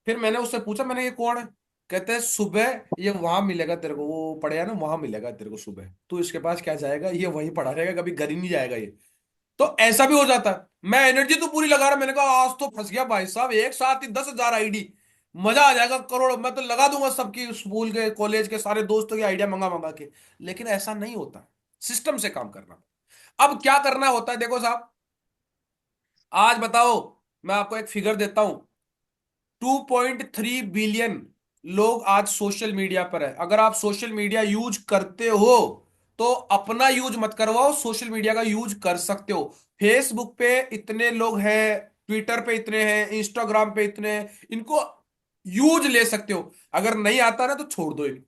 फिर मैंने उससे पूछा, मैंने ये कौन है? कहते हैं सुबह ये वहां मिलेगा तेरे को, वो पड़ेगा ना वहां मिलेगा तेरे को सुबह, तू इसके पास क्या जाएगा, ये वहीं पड़ा रहेगा, कभी घर ही नहीं जाएगा ये। तो ऐसा भी हो जाता है। मैं एनर्जी तो पूरी लगा रहा, मैंने कहा आज तो फंस गया भाई साहब, एक साथ ही 10,000 आईडी, मजा आ जाएगा, करोड़ मैं तो लगा दूंगा सबकी, स्कूल के कॉलेज के सारे दोस्तों की आइडिया मंगा मंगा के। लेकिन ऐसा नहीं होता, सिस्टम से काम करना। अब क्या करना होता है, देखो साहब, आज बताओ, मैं आपको एक फिगर देता हूं। 2.3 बिलियन लोग आज सोशल मीडिया पर है। अगर आप सोशल मीडिया यूज करते हो तो अपना यूज मत करवाओ, सोशल मीडिया का यूज कर सकते हो। फेसबुक पे इतने लोग हैं, ट्विटर पे इतने हैं, इंस्टाग्राम पे इतने हैं, इनको यूज ले सकते हो। अगर नहीं आता ना तो छोड़ दो इनको।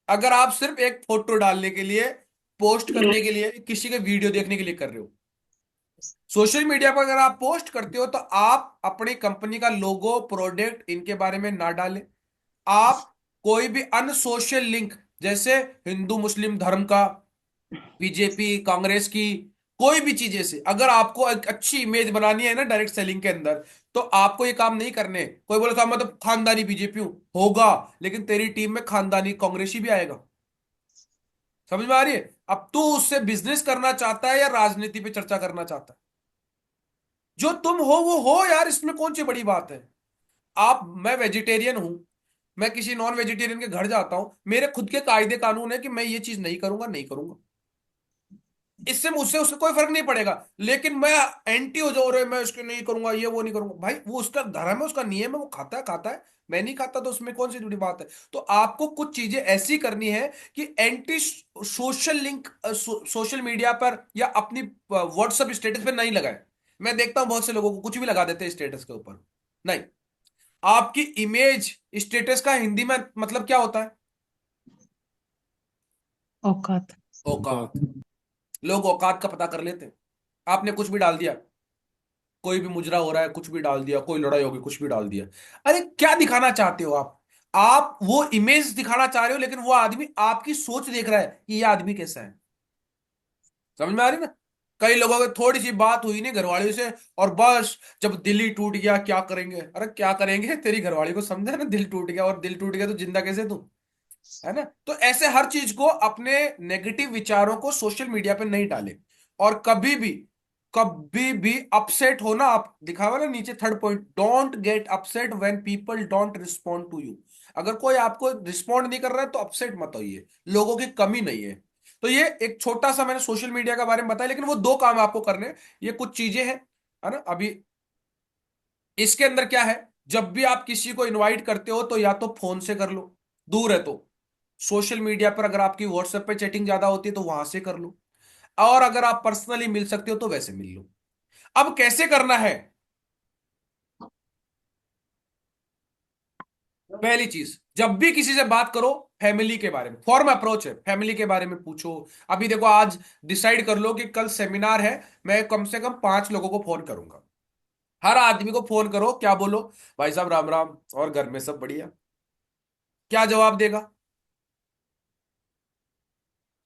अगर आप सिर्फ एक फोटो डालने के लिए, पोस्ट करने के लिए, किसी के वीडियो देखने के लिए कर रहे हो, सोशल मीडिया पर अगर आप पोस्ट करते हो तो आप अपनी कंपनी का लोगो, प्रोडक्ट, इनके बारे में ना डालें। आप कोई भी अनसोशल लिंक, जैसे हिंदू मुस्लिम धर्म का, बीजेपी कांग्रेस की, कोई भी चीजें से अगर आपको एक अच्छी इमेज बनानी है ना डायरेक्ट सेलिंग के अंदर, तो आपको ये काम नहीं करने। कोई बोले साहब मैं तो खानदानी बीजेपी हूं, होगा, लेकिन तेरी टीम में खानदानी कांग्रेसी भी आएगा। समझ में आ रही है? अब तू उससे बिजनेस करना चाहता है या राजनीति पे चर्चा करना चाहता है? जो तुम हो वो हो यार, इसमें कौन सी बड़ी बात है। आप, मैं वेजिटेरियन हूं, मैं किसी नॉन वेजिटेरियन के घर जाता हूं, मेरे खुद के कायदे कानून है कि मैं ये चीज नहीं करूंगा, नहीं करूंगा, इससे मुझसे उससे कोई फर्क नहीं पड़ेगा। लेकिन मैं एंटी हो जाऊं, रे मैं इसके नहीं करूंगा, ये वो नहीं करूंगा, भाई वो उसका धर्म है, उसका नियम है, वो खाता है खाता है, मैं नहीं खाता, तो उसमें कौन सी बड़ी बात है। तो आपको कुछ चीजें ऐसी करनी है कि anti social link social media पर या अपनी व्हाट्सएप स्टेटस पे नहीं लगाए। मैं देखता हूं बहुत से लोगों को कुछ भी लगा देते हैं स्टेटस के ऊपर। नहीं, आपकी इमेज, स्टेटस का हिंदी में मतलब क्या होता है? औकात। औकात। लोग औकात का पता कर लेते हैं। आपने कुछ भी डाल दिया, कोई भी मुजरा हो रहा है, कुछ भी डाल दिया, कोई लड़ाई होगी, कुछ भी डाल दिया। अरे क्या दिखाना चाहते हो आप? आप वो इमेज दिखाना चाह रहे हो, लेकिन वो आदमी आपकी सोच देख रहा है कि ये आदमी कैसा है। समझ में आ रही ना? कई लोगों की थोड़ी सी बात हुई नहीं घरवाली से, और बस जब दिल ही टूट गया, क्या करेंगे? अरे क्या करेंगे, तेरी घरवाली को समझा ना, दिल टूट गया, और दिल टूट गया तो जिंदा कैसे तू, है ना? तो ऐसे हर चीज को, अपने नेगेटिव विचारों को सोशल मीडिया पे नहीं डालें। और कभी भी अपसेट हो ना, आप दिखा हुआ ना नीचे third point, don't get upset when people don't respond to you. अगर कोई आपको रिस्पॉन्ड नहीं कर रहा है तो अपसेट मत होइए, लोगों की कमी नहीं है। तो ये एक छोटा सा मैंने सोशल मीडिया के बारे में बताया, लेकिन वो दो काम आपको करने हैं। ये कुछ चीजें हैं, है ना? अभी इसके अंदर क्या है, जब भी आप किसी को इनवाइट करते हो तो या तो फोन से कर लो, दूर है तो। सोशल मीडिया पर अगर आपकी व्हाट्सएप पे चैटिंग ज्यादा होती है तो वहां से कर लो, और अगर आप पर्सनली मिल सकते हो तो वैसे मिल लो। अब कैसे करना है? पहली चीज, जब भी किसी से बात करो, फैमिली के बारे में फॉर्म अप्रोच है, फैमिली के बारे में पूछो। अभी देखो, आज डिसाइड कर लो कि कल सेमिनार है, मैं कम से कम 5 लोगों को फोन करूंगा। हर आदमी को फोन करो, क्या बोलो, भाई साहब राम राम, और घर में सब बढ़िया। क्या जवाब देगा?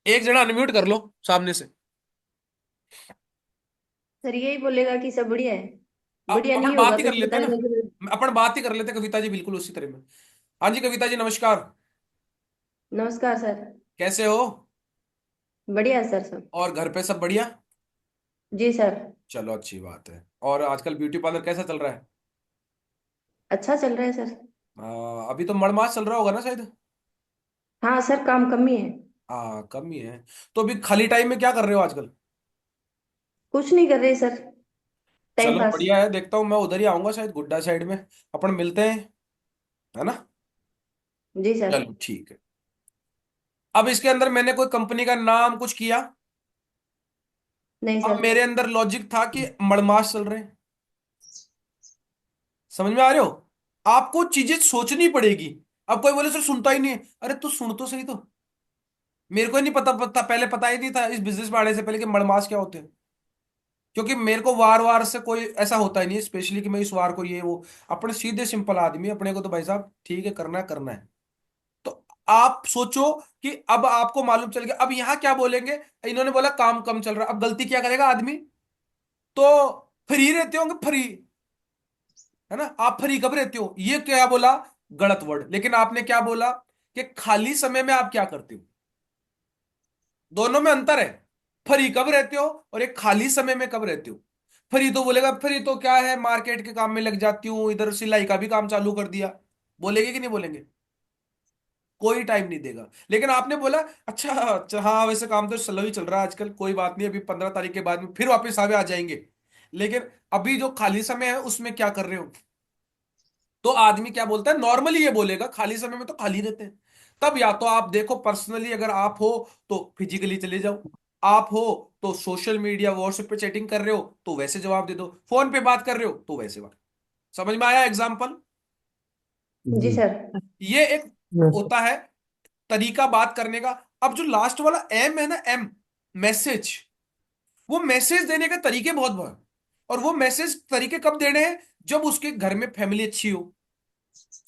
एक जना अनम्यूट कर लो सामने से। सर यही बोलेगा कि सब बढ़िया है। बढ़िया अपन नहीं बात होगा ही कर फिर लेते हैं बताएगा कि ना, अपन बात ही कर लेते हैं कविता जी, बिल्कुल उसी तरह में। हाँ जी कविता जी, नमस्कार। नमस्कार सर। कैसे हो? बढ़िया है सर सब। और घर पे सब बढ़िया? जी सर। चलो अच्छी बात है। और आजकल ब्यूटी पार्लर कैसा चल रहा है? अच्छा चल रहा है सर। अभी तो मड़मास चल रहा होगा ना शायद? हाँ सर, काम कम ही है। हाँ कम ही है। तो अभी खाली टाइम में क्या कर रहे हो आजकल? कुछ नहीं कर रहे सर। टाइम चलो पास। बढ़िया है, देखता हूँ मैं उधर ही आऊंगा शायद, गुड्डा साइड में, अपन मिलते हैं, है ना? जी सर। चलो ठीक है। अब इसके अंदर मैंने कोई कंपनी का नाम कुछ किया। नहीं अब सर। मेरे अंदर लॉजिक था कि मड़मास चल रहे हैं। समझ में आ रहे हो? आपको चीजें सोचनी पड़ेगी। अब कोई बोले सर सुनता ही नहीं है, अरे तू सुन तो सही तो। मेरे को ही नहीं पता पहले पता ही नहीं था इस बिजनेस में आने से पहले कि मड़मास क्या होते हैं। क्योंकि मेरे को वार वार से कोई ऐसा होता ही नहीं, स्पेशली कि मैं इस वार को ये वो। अपने सीधे सिंपल आदमी, अपने को तो भाई साहब ठीक है, करना है करना है। तो आप सोचो कि अब आपको मालूम चल गया, अब यहां क्या बोलेंगे, इन्होंने बोला काम कम चल रहा, अब गलती क्या करेगा आदमी, तो फ्री रहते होंगे, फ्री, है ना, आप फ्री कब रहते हो, ये क्या बोला, गलत वर्ड। लेकिन आपने क्या बोला कि खाली समय में आप क्या करते हो, दोनों में अंतर है। फ्री कब रहते हो और एक खाली समय में कब रहते हो। फ्री तो बोलेगा, फ्री तो क्या है, मार्केट के काम में लग जाती हूँ, इधर सिलाई का भी काम चालू कर दिया, बोलेंगे कि नहीं बोलेंगे, कोई टाइम नहीं देगा। लेकिन आपने बोला अच्छा अच्छा, हाँ वैसे काम तो स्लो ही चल रहा है आजकल, कोई बात नहीं, अभी 15 तारीख के बाद में फिर वापस आवे आ जाएंगे, लेकिन अभी जो खाली समय है उसमें क्या कर रहे हो। तो आदमी क्या बोलता है, नॉर्मली ये बोलेगा खाली समय में तो खाली रहते हैं। तब या तो आप देखो पर्सनली, अगर आप हो तो फिजिकली चले जाओ, आप हो तो सोशल मीडिया व्हाट्सएप पे चैटिंग कर रहे हो तो वैसे जवाब दे दो, फोन पे बात कर रहे हो तो वैसे बात। समझ में आया एग्जाम्पल। जी जी। सर। ये एक यस होता है तरीका बात करने का। अब जो लास्ट वाला एम है ना, एम, मैसेज, वो मैसेज देने के तरीके बहुत बहुत, और वो मैसेज तरीके कब देने हैं, जब उसके घर में फैमिली अच्छी हो।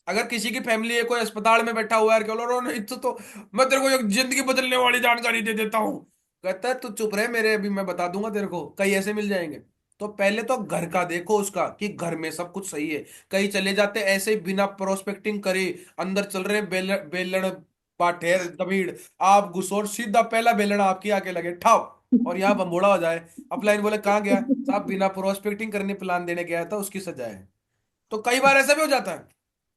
अगर किसी की फैमिली है, कोई अस्पताल में बैठा हुआ है, क्या बोल रहा है, नहीं तो मैं तेरे को एक जिंदगी बदलने वाली जानकारी दे देता हूं, कहता है तू चुप रहे मेरे, अभी मैं बता दूंगा तेरे को, कई ऐसे मिल जाएंगे। तो पहले तो घर का देखो उसका कि घर में सब कुछ सही है। कई चले जाते ऐसे ही बिना प्रोस्पेक्टिंग करे, अंदर चल रहे हैं बेलण बाठेर दबीड़, आप घुसो और सीधा पहला बेलण आपकी आके लगे ठाव, और यहाँ बम्बोड़ा हो जाए। अपलाइन बोले कहाँ गया साहब, बिना प्रोस्पेक्टिंग करने प्लान देने गया था, उसकी सजा है। तो कई बार ऐसा भी हो जाता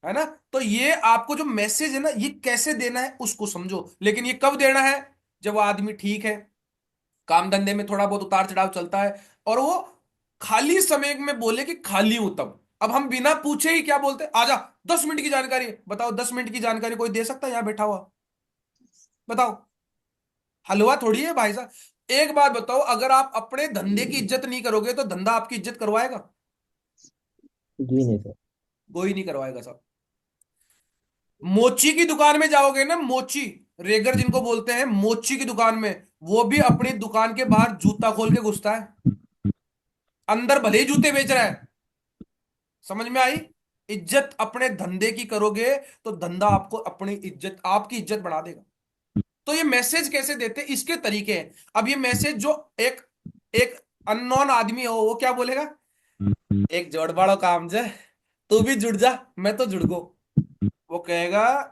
है ना। तो ये आपको जो मैसेज है ना, ये कैसे देना है उसको समझो, लेकिन ये कब देना है, जब वो आदमी ठीक है, काम धंधे में थोड़ा बहुत उतार चढ़ाव चलता है, और वो खाली समय में बोले कि खाली हूं तब। अब हम बिना पूछे ही क्या बोलते हैं, आजा 10 मिनट की जानकारी है। बताओ 10 मिनट की जानकारी कोई दे सकता है यहाँ बैठा हुआ, बताओ, हलवा थोड़ी है भाई साहब। एक बात बताओ, अगर आप अपने धंधे की इज्जत नहीं करोगे तो धंधा आपकी इज्जत करवाएगा, जी नहीं सर। कोई नहीं करवाएगा साहब। मोची की दुकान में जाओगे ना, मोची, रेगर जिनको बोलते हैं, मोची की दुकान में, वो भी अपनी दुकान के बाहर जूता खोल के घुसता है, अंदर भले ही जूते बेच रहा है। समझ में आई। इज्जत अपने धंधे की करोगे तो धंधा आपको अपनी इज्जत, आपकी इज्जत बढ़ा देगा। तो ये मैसेज कैसे देते हैं, इसके तरीके हैं। अब ये मैसेज जो एक एक अननोन आदमी हो, वो क्या बोलेगा, एक जोड़ बड़ो काम जे, तू भी जुड़ जा, मैं तो जुड़ गो। वो कहेगा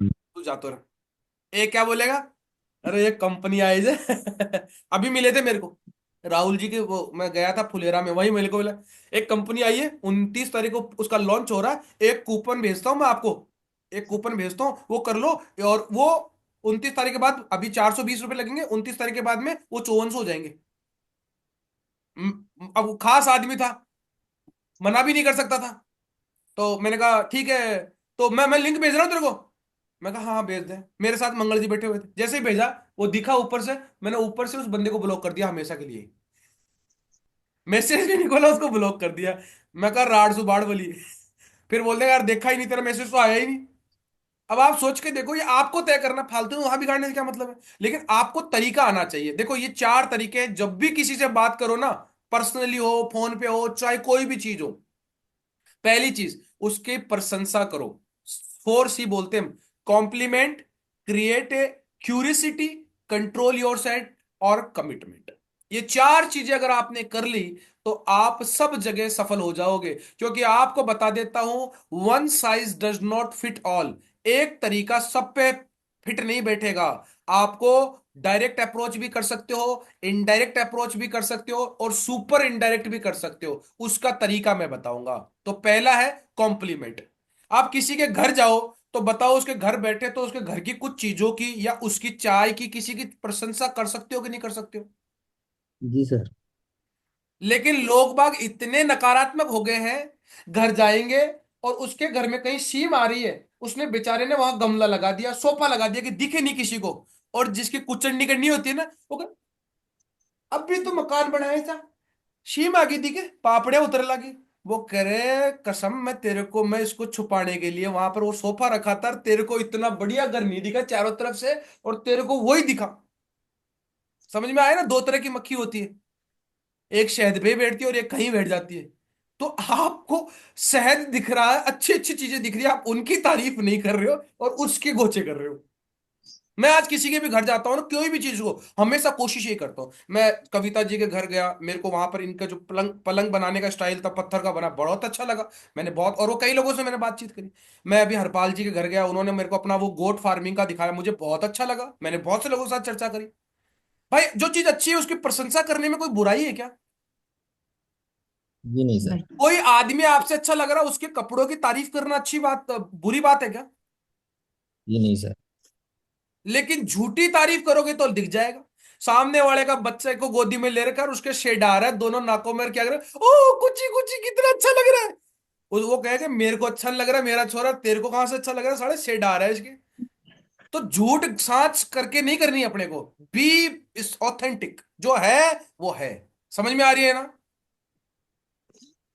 तू जा तो रहा। एक क्या बोलेगा, अरे ये कंपनी आई जे अभी मिले थे मेरे को, राहुल जी के, वो मैं गया था फुलेरा में, वही मेरे को बोला एक कंपनी आई है, 29 तारीख को उसका लॉन्च हो रहा है, एक कूपन भेजता हूं मैं आपको, एक कूपन भेजता हूँ वो कर लो, और वो 29 तारीख के बाद, अभी 420 रुपए लगेंगे, 29 तारीख के बाद में वो 5400 हो जाएंगे। अब वो खास आदमी था, मना भी नहीं कर सकता था। तो मैंने कहा ठीक है, तो मैं लिंक भेज रहा हूँ तेरे को। मैं कहा हाँ हाँ भेज दे, मेरे साथ मंगल जी बैठे हुए थे, जैसे ही भेजा वो दिखा ऊपर से, मैंने ऊपर से उस बंदे को ब्लॉक कर दिया हमेशा के लिए, मैसेज भी नहीं खोला, उसको ब्लॉक कर दिया। मैं कहा राड़ सुबाड़ बोली फिर बोलते हैं, यार देखा ही नहीं, तेरा मैसेज तो आया ही नहीं। अब आप सोच के देखो, ये आपको तय करना, फालतू में वहां बिगाड़ने से क्या मतलब है, लेकिन आपको तरीका आना चाहिए। देखो ये 4 तरीके हैं, जब भी किसी से बात करो ना, पर्सनली हो, फोन पे हो, चाहे कोई भी चीज हो, पहली चीज उसकी प्रशंसा करो, 4C बोलते हैं, compliment, create a curiosity, control your set, और कमिटमेंट। ये 4 चीजें अगर आपने कर ली तो आप सब जगह सफल हो जाओगे। क्योंकि आपको बता देता हूं, one size does not fit all, एक तरीका सब पे फिट नहीं बैठेगा। आपको डायरेक्ट अप्रोच भी कर सकते हो, इनडायरेक्ट अप्रोच भी कर सकते हो, और सुपर इनडायरेक्ट भी कर सकते हो, उसका तरीका मैं बताऊंगा। तो पहला है कॉम्प्लीमेंट। आप किसी के घर जाओ तो बताओ, उसके घर बैठे तो उसके घर की कुछ चीजों की या उसकी चाय की किसी की प्रशंसा कर सकते हो कि नहीं कर सकते हो। जी सर। लेकिन लोग बाग इतने नकारात्मक हो गए हैं, घर जाएंगे और उसके घर में कहीं सीम आ रही है, उसने बेचारे ने वहां गमला लगा दिया, सोफा लगा दिया कि दिखे नहीं किसी को, और जिसकी कुचड़नी करनी होती है ना, वो अब भी तो मकान बनाया था, शीम आ गई थी के पापड़े उतर लगी। वो करे कसम, मैं इसको छुपाने के लिए वहां पर वो सोफा रखा था, तेरे को इतना बढ़िया घर नहीं दिखा चारों तरफ से, और तेरे को वही दिखा। समझ में आया ना, 2 तरह की मक्खी होती है, एक शहद पे बैठती है और एक कहीं बैठ जाती है। तो आपको शहद दिख रहा है, अच्छी अच्छी चीजें दिख रही है, आप उनकी तारीफ नहीं कर रहे हो और उसके गोचे कर रहे हो। मैं आज किसी के भी घर जाता हूँ ना, कोई भी चीज को हमेशा कोशिश ये करता हूँ। मैं कविता जी के घर गया, मेरे को वहां पर इनका जो पलंग पलंग बनाने का स्टाइल था, पत्थर का बना, बहुत अच्छा लगा। मैंने बहुत, और वो कई लोगों से मैंने बातचीत करी। मैं अभी हरपाल जी के घर गया, उन्होंने मेरे को अपना वो गोट फार्मिंग का दिखाया, मुझे बहुत अच्छा लगा। मैंने बहुत से लोगों के साथ चर्चा करी। भाई जो चीज अच्छी है उसकी प्रशंसा करने में कोई बुराई है क्या? जी नहीं सर। नहीं। कोई आदमी आपसे अच्छा लग रहा है, उसके कपड़ों की तारीफ करना अच्छी बात, बुरी बात है क्या? जी नहीं सर। लेकिन झूठी तारीफ करोगे तो दिख जाएगा। सामने वाले का बच्चे को गोदी में ले रखा, उसके शेड आ रहा है, दोनों नाकों में क्या कर रहे हैं, ओ कुची कुची कितना अच्छा लग रहा है। वो कहेगा मेरे को अच्छा नहीं लग रहा है, मेरा छोरा, तेरे को कहां से अच्छा लग रहा है, साढ़े शेड आ रहा है इसके। तो झूठ सांच करके नहीं करनी है अपने को। बी इस ऑथेंटिक, जो है वो है। समझ में आ रही है ना?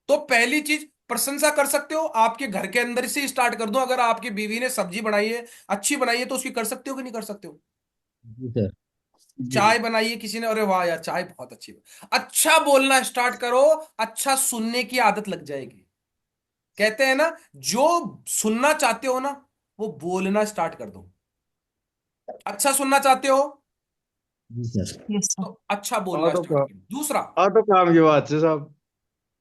तो पहली चीज, प्रशंसा कर सकते हो, आपके घर के अंदर से स्टार्ट कर दो। अगर आपकी बीवी ने सब्जी बनाई है, अच्छी बनाई है, तो उसकी कर सकते हो कि नहीं कर सकते हो? जी सर। जी चाय बनाई है किसी ने, अरे वाह यार चाय बहुत अच्छी है, अच्छा बोलना स्टार्ट करो। अच्छा सुनने की आदत लग जाएगी। कहते हैं ना, जो सुनना चाहते हो ना, वो बोलना स्टार्ट कर दो। अच्छा सुनना चाहते हो जी सर। यस तो सर। अच्छा बोलना ऑटो स्टार्ट का करो। दूसरा, ऑटो काम की बात है साहब।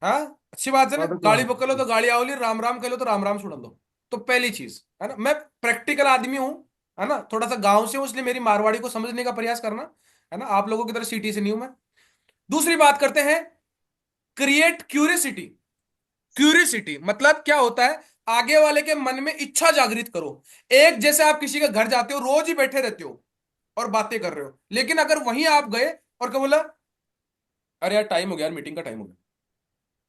हाँ, अच्छी बात है ना, ऑटो गाड़ी काम। पकड़ लो तो गाड़ी आओली, राम राम कह लो तो राम राम सुन लो। तो पहली चीज है ना, मैं प्रैक्टिकल आदमी हूं, है ना, थोड़ा सा गांव से हूं, इसलिए मेरी मारवाड़ी को समझने का प्रयास करना, है ना, आप लोगों की तरह सिटी से नहीं हूं मैं। दूसरी बात करते हैं, क्रिएट क्यूरियसिटी। क्यूरियसिटी मतलब क्या होता है? आगे वाले के मन में इच्छा जागृत करो। एक जैसे आप किसी के घर जाते हो, रोज ही बैठे रहते हो और बातें कर रहे हो, लेकिन अगर वहीं आप गए और क्या बोला, अरे यार टाइम हो गया यार, मीटिंग का टाइम हो गया,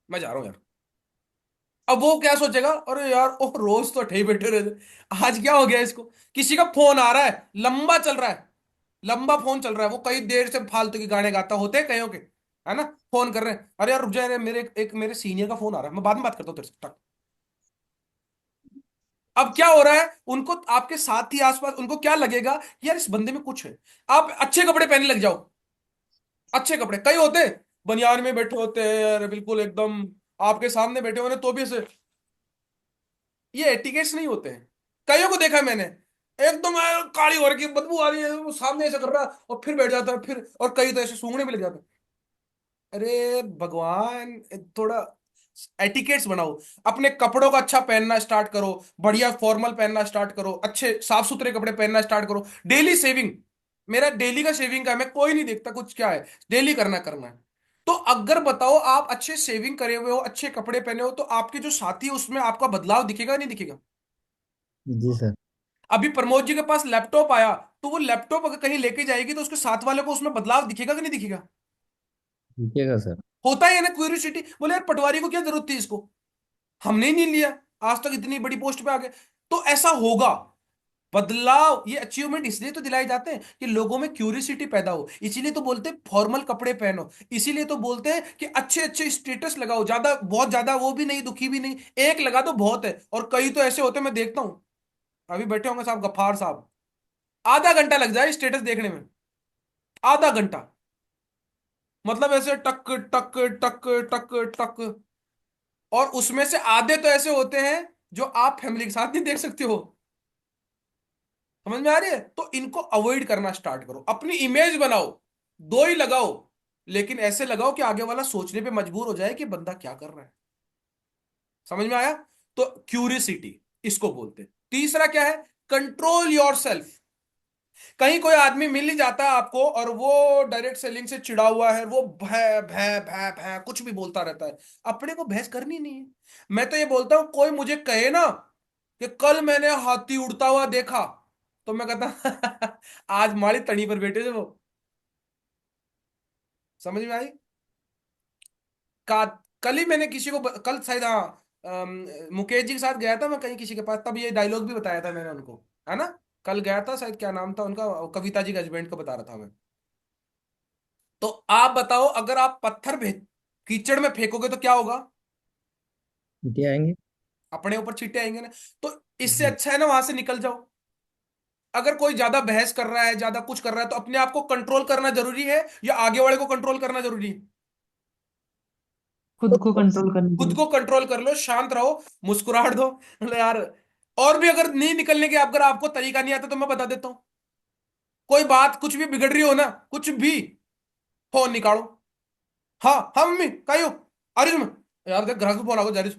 मैं जा रहा हूँ यार। अब वो क्या सोचेगा, अरे यार ओह रोज तो अठे ही बैठे रहते, आज क्या हो गया इसको? किसी का फोन आ रहा है, लंबा चल रहा है, लंबा फोन चल रहा है, वो कई देर से फालतू के गाने गाता होते हैं कईयों के, है ना, फोन कर रहे हैं, अरे यार रुक जा, अरे मेरे एक मेरे सीनियर का फोन आ रहा है, मैं बाद में बात करता हूँ तेरे से, टक। अब क्या हो रहा है, उनको आपके साथ ही आसपास उनको क्या लगेगा कि यार इस बंदे में कुछ है। आप अच्छे कपड़े पहनने लग जाओ। अच्छे कपड़े, कई होते हैं बनियान में बैठे होते हैं यार, बिल्कुल एकदम आपके सामने बैठे हुए हैं, तो भी ऐसे, ये एटिकेट्स नहीं होते हैं। कईयों को देखा है मैंने, एकदम काली हो रखी है, बदबू आ रही है, वो सामने ऐसा कर रहा है और फिर बैठ जाता है, फिर और कई तो ऐसे सूंघने में लग जाते हैं। अरे भगवान, थोड़ा एटिकेट्स बनाओ। अपने कपड़ों का अच्छा पहनना स्टार्ट करो, बढ़िया फॉर्मल पहनना स्टार्ट करो, अच्छे साफ सुथरे कपड़े पहनना स्टार्ट करो। डेली सेविंग, मेरा डेली का शेविंग का है, मैं कोई नहीं देखता कुछ क्या है, डेली करना करना है। तो अगर बताओ आप अच्छे सेविंग करे हुए हो, अच्छे कपड़े पहने हो, तो आपके जो साथी है उसमें आपका बदलाव दिखेगा नहीं दिखेगा? जी सर। अभी प्रमोद जी के पास लैपटॉप आया, तो वो लैपटॉप अगर कहीं लेके जाएगी तो उसके साथ वाले को उसमें बदलाव दिखेगा कि नहीं दिखेगा? दिखेगा सर। होता ही है ना क्यूरियोसिटी, बोले यार पटवारी को क्या जरूरत थी इसको, हमने ही नहीं लिया, आज तक इतनी बड़ी पोस्ट पे आ गए। तो ऐसा होगा। बदलाव, ये अचीवमेंट इसलिए तो दिलाए जाते हैं कि लोगों में क्यूरियोसिटी पैदा हो, इसीलिए तो बोलते हैं फॉर्मल कपड़े पहनो, इसीलिए तो बोलते हैं कि अच्छे अच्छे स्टेटस लगाओ, ज्यादा बहुत ज्यादा वो भी नहीं, दुखी भी नहीं, एक लगा तो बहुत है। और कई तो ऐसे होते हैं, मैं देखता हूं, अभी बैठे होंगे साहब गफ्फार साहब, आधा घंटा लग जाए स्टेटस देखने में, आधा घंटा, मतलब ऐसे टक टक टक टक टक। और उसमें से आधे तो ऐसे होते हैं जो आप फैमिली के साथ नहीं देख सकते हो। समझ में आ रही है? तो इनको अवॉइड करना स्टार्ट करो, अपनी इमेज बनाओ, दो ही लगाओ, लेकिन ऐसे लगाओ कि आगे वाला सोचने पे मजबूर हो जाए कि बंदा क्या कर रहा है। समझ में आया? तो क्यूरियसिटी इसको बोलते हैं। तीसरा क्या है? Control your self. कहीं कोई आदमी मिल ही जाता है आपको और वो डायरेक्ट सेलिंग से चिढ़ा हुआ है, वो भय भय भय भय कुछ भी बोलता रहता है, अपने को बहस करनी नहीं है। मैं तो ये बोलता हूं, कोई मुझे कहे ना कि कल मैंने हाथी उड़ता हुआ देखा, तो मैं कहता आज माड़ी तड़ी पर बैठे थे वो। समझ में आई? का कल ही मैंने किसी को कल शायद, हाँ, मुकेश जी के साथ गया था मैं कहीं किसी के पास, तब ये डायलॉग भी बताया था मैंने उनको, है ना। कल गया था, शायद क्या नाम था उनका, कविता जी के हस्बैंड को बता रहा था मैं। तो आप बताओ, अगर आप पत्थर कीचड़ में फेंकोगे तो क्या होगा? छींटे आएंगे। अपने ऊपर छींटे आएंगे ना। तो इससे जी। अच्छा है ना वहां से निकल जाओ। अगर कोई ज्यादा बहस कर रहा है, ज्यादा कुछ कर रहा है, तो अपने आप को कंट्रोल करना जरूरी है या आगे वाले को कंट्रोल करना जरूरी है? खुद को कंट्रोल करने के खुद लिए। को कंट्रोल कर लो, शांत रहो, मुस्कुराहट दो, मतलब यार। और भी अगर नहीं निकलने के, अगर आपको तरीका नहीं आता तो मैं बता देता हूँ। कोई बात कुछ भी बिगड़ रही हो ना, कुछ भी, फोन निकालो। हाँ हाँ मम्मी कही हो, अरे तुम, यार देख ग्राहक फोन आ जा रही,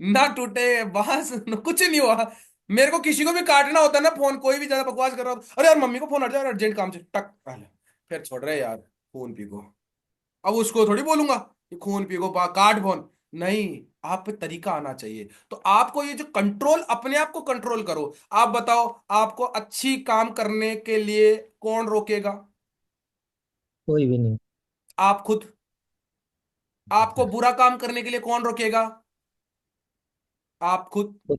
ना टूटे बांस न कुछ नहीं हुआ। मेरे को किसी को भी काटना होता है ना फोन, कोई भी ज्यादा बकवास कर रहा हो, अरे यार मम्मी को फोन हट जाए अर्जेंट काम से, टक पहले, फिर छोड़ रहे यार, फोन पी को। अब उसको थोड़ी बोलूंगा कि खून पी को काट फोन, नहीं। आप पे तरीका आना चाहिए। तो आपको ये जो कंट्रोल, अपने आप को कंट्रोल करो। आप बताओ, आपको अच्छी काम करने के लिए कौन रोकेगा? कोई भी नहीं। आप खुद। जी आपको सर। बुरा काम करने के लिए कौन रोकेगा? आप खुद। तो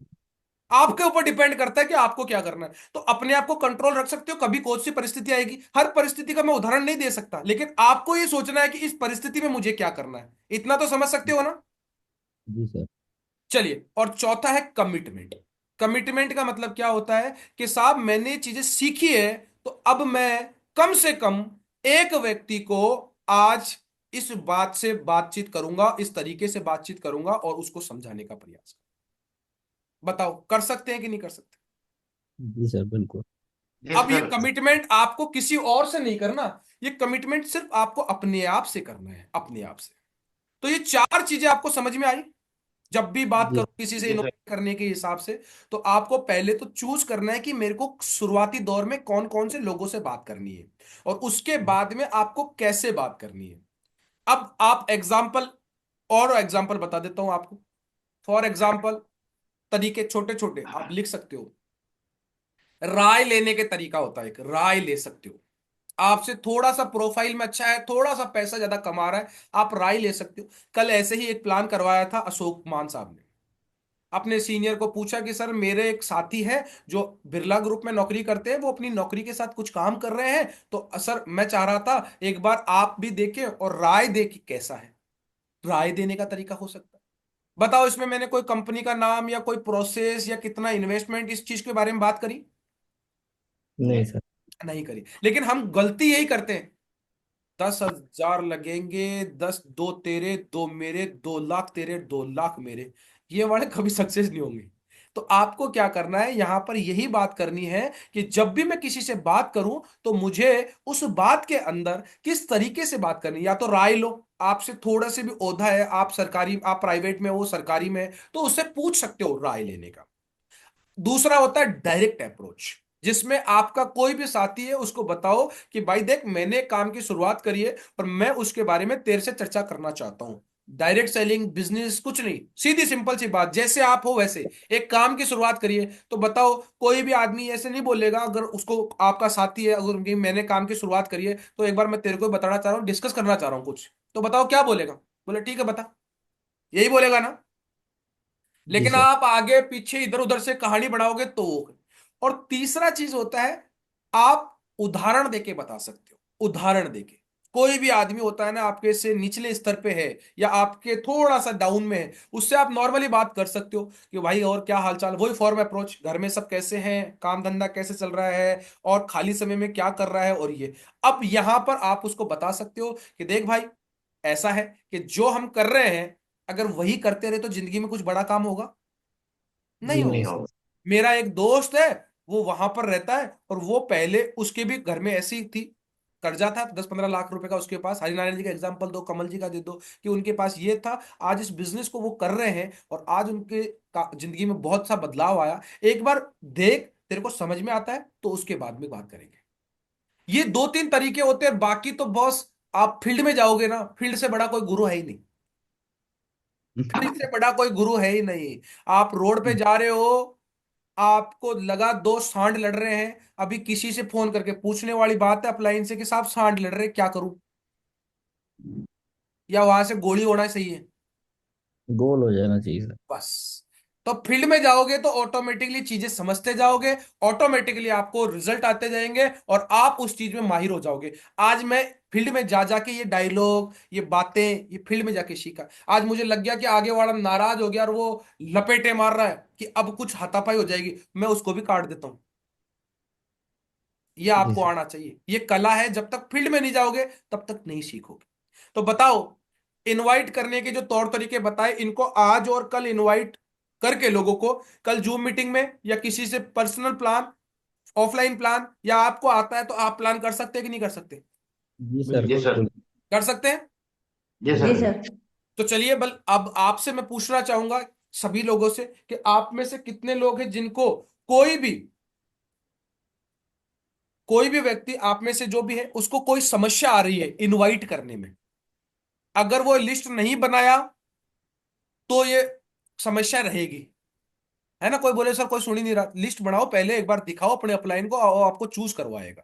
आपके ऊपर डिपेंड करता है कि आपको क्या करना है। तो अपने आप को कंट्रोल रख सकते हो। कभी कौन सी परिस्थिति आएगी, हर परिस्थिति का मैं उदाहरण नहीं दे सकता, लेकिन आपको ये सोचना है कि इस परिस्थिति में मुझे क्या करना है। इतना तो समझ सकते हो ना? जी सर। चलिए, और चौथा है कमिटमेंट। कमिटमेंट का मतलब क्या होता है कि साहब मैंने ये चीजें सीखी है, तो अब मैं कम से कम एक व्यक्ति को आज इस बात से बातचीत करूंगा, इस तरीके से बातचीत करूंगा और उसको समझाने का प्रयास करूंगा। बताओ कर सकते हैं कि नहीं कर सकते? जी सर बिल्कुल। अब ये कमिटमेंट आपको किसी और से नहीं करना, ये कमिटमेंट सिर्फ आपको अपने आप से करना है, अपने आप से। तो ये चार चीजें आपको समझ में आई? जब भी बात जी करो किसी से इनोवेट करने के हिसाब से, तो आपको पहले तो चूज करना है कि मेरे को शुरुआती दौर में कौन कौन से लोगों से बात करनी है, और उसके बाद में आपको कैसे बात करनी है। अब आप एग्जाम्पल, और एग्जाम्पल बता देता हूं आपको। फॉर एग्जाम्पल, तरीके छोटे छोटे आप लिख सकते हो। राय लेने के तरीका होता है, एक राय ले सकते हो। आपसे थोड़ा सा प्रोफाइल में अच्छा है, थोड़ा सा पैसा ज्यादा कमा रहा है, आप राय ले सकते हो। कल ऐसे ही एक प्लान करवाया था अशोक मान साहब ने। अपने सीनियर को पूछा कि सर मेरे एक साथी है जो बिरला ग्रुप में नौकरी करते हैं, वो अपनी नौकरी के साथ कुछ काम कर रहे हैं, तो सर मैं चाह रहा था एक बार आप भी देखें और राय दे कि कैसा है। राय देने का तरीका हो सकता है। बताओ, इसमें मैंने कोई कंपनी का नाम या कोई प्रोसेस या कितना इन्वेस्टमेंट इस चीज के बारे में बात करी? नहीं सर। नहीं करी। लेकिन हम गलती यही करते हैं, 10,000 लगेंगे, 10, दो तेरे, दो मेरे, 2 लाख तेरे, 2 लाख मेरे, ये वाले कभी सक्सेस नहीं होंगे। तो आपको क्या करना है, यहां पर यही बात करनी है कि जब भी मैं किसी से बात करूं, तो मुझे उस बात के अंदर किस तरीके से बात करनी है। या तो राय लो, आपसे थोड़ा से भी ओधा है, आप सरकारी, आप प्राइवेट में हो, सरकारी में है, तो उससे पूछ सकते हो राय लेने का। दूसरा होता है डायरेक्ट अप्रोच, जिसमें आपका कोई भी साथी है उसको बताओ कि भाई देख मैंने काम की शुरुआत करी है और मैं उसके बारे में तेरे से चर्चा करना चाहता हूं। डायरेक्ट सेलिंग बिजनेस कुछ नहीं, सीधी सिंपल सी बात, जैसे आप हो वैसे एक काम की शुरुआत करिए। तो बताओ, कोई भी आदमी ऐसे नहीं बोलेगा अगर उसको, आपका साथी है अगर कि मैंने काम की शुरुआत करी है तो एक बार मैं तेरे को बताना चाह रहा हूँ, डिस्कस करना चाह रहा हूँ कुछ, तो बताओ क्या बोलेगा? बोले ठीक है बता, यही बोलेगा ना? जी लेकिन सर। आप आगे पीछे इधर उधर से कहानी बढ़ाओगे तो। और तीसरा चीज होता है, आप उदाहरण देके बता सकते हो, उदाहरण देके। कोई भी आदमी होता है ना आपके से निचले स्तर पे है या आपके थोड़ा सा डाउन में है, उससे आप नॉर्मली बात कर सकते हो कि भाई और क्या हालचाल, वही फॉर्म अप्रोच, घर में सब कैसे हैं, काम धंधा कैसे चल रहा है, और खाली समय में क्या कर रहा है, और ये। अब यहां पर आप उसको बता सकते हो कि देख भाई, ऐसा है कि जो हम कर रहे हैं, अगर वही करते रहे तो जिंदगी में कुछ बड़ा काम होगा? नहीं जी नहीं होगा। सर। मेरा एक दोस्त है, वो वहां पर रहता है, और वो पहले उसके भी घर में ऐसी थी, कर्जा था 10-15 लाख रुपए का उसके पास। हरिनारायण जी का एग्जांपल दो, कमल जी का दे दो, कि उनके पास ये था। आज इस बिजनेस को वो कर रहे हैं और आज उनके जिंदगी में बहुत सा बदलाव आया। एक बार देख, तेरे को समझ में आता है तो उसके बाद में बात करेंगे। ये 2-3 तरीके होते हैं, बाकी तो बॉस, आप फील्ड में जाओगे ना, फील्ड से बड़ा कोई गुरु है ही नहीं। फील्ड से बड़ा कोई गुरु है ही नहीं। आप रोड पे जा रहे हो, आपको लगा दो सांड लड़ रहे हैं, अभी किसी से फोन करके पूछने वाली बात है अपलाइन से कि साहब सांड लड़ रहे हैं, क्या करूं? या वहां से गोली होना सही है? गोल हो जाना चाहिए सर। बस। तो फील्ड में जाओगे तो ऑटोमेटिकली चीजें समझते जाओगे, ऑटोमेटिकली आपको रिजल्ट आते जाएंगे और आप उस चीज में माहिर हो जाओगे। आज मैं फील्ड में जा जाके ये डायलॉग, ये बातें, ये फील्ड में जाके सीखा। आज मुझे लग गया कि आगे वाला नाराज हो गया और वो लपेटे मार रहा है कि अब कुछ हाथापाई हो जाएगी, मैं उसको भी काट देता हूं। ये जी आपको सर। आना चाहिए, ये कला है, जब तक फील्ड में नहीं जाओगे तब तक नहीं सीखोगे। तो बताओ, इनवाइट करने के जो तौर तरीके बताए, इनको आज और कल इनवाइट करके लोगों को कल जूम मीटिंग में या किसी से पर्सनल प्लान, ऑफलाइन प्लान, या आपको आता है तो आप प्लान कर सकते हैं कि नहीं कर सकते? जी सर, जी सर। बिल्कुल। कर सकते हैं। जी जी सर। सर। तो चलिए, बल अब आपसे मैं पूछना चाहूंगा सभी लोगों से कि आप में से कितने लोग हैं जिनको कोई भी व्यक्ति आप में से जो भी है उसको कोई समस्या आ रही है इनवाइट करने में। अगर वो लिस्ट नहीं बनाया तो ये समस्या रहेगी, है ना? कोई बोले सर कोई सुन ही नहीं रहा, लिस्ट बनाओ पहले, एक बार दिखाओ अपने अपलाइन को, और आपको चूज करवाएगा।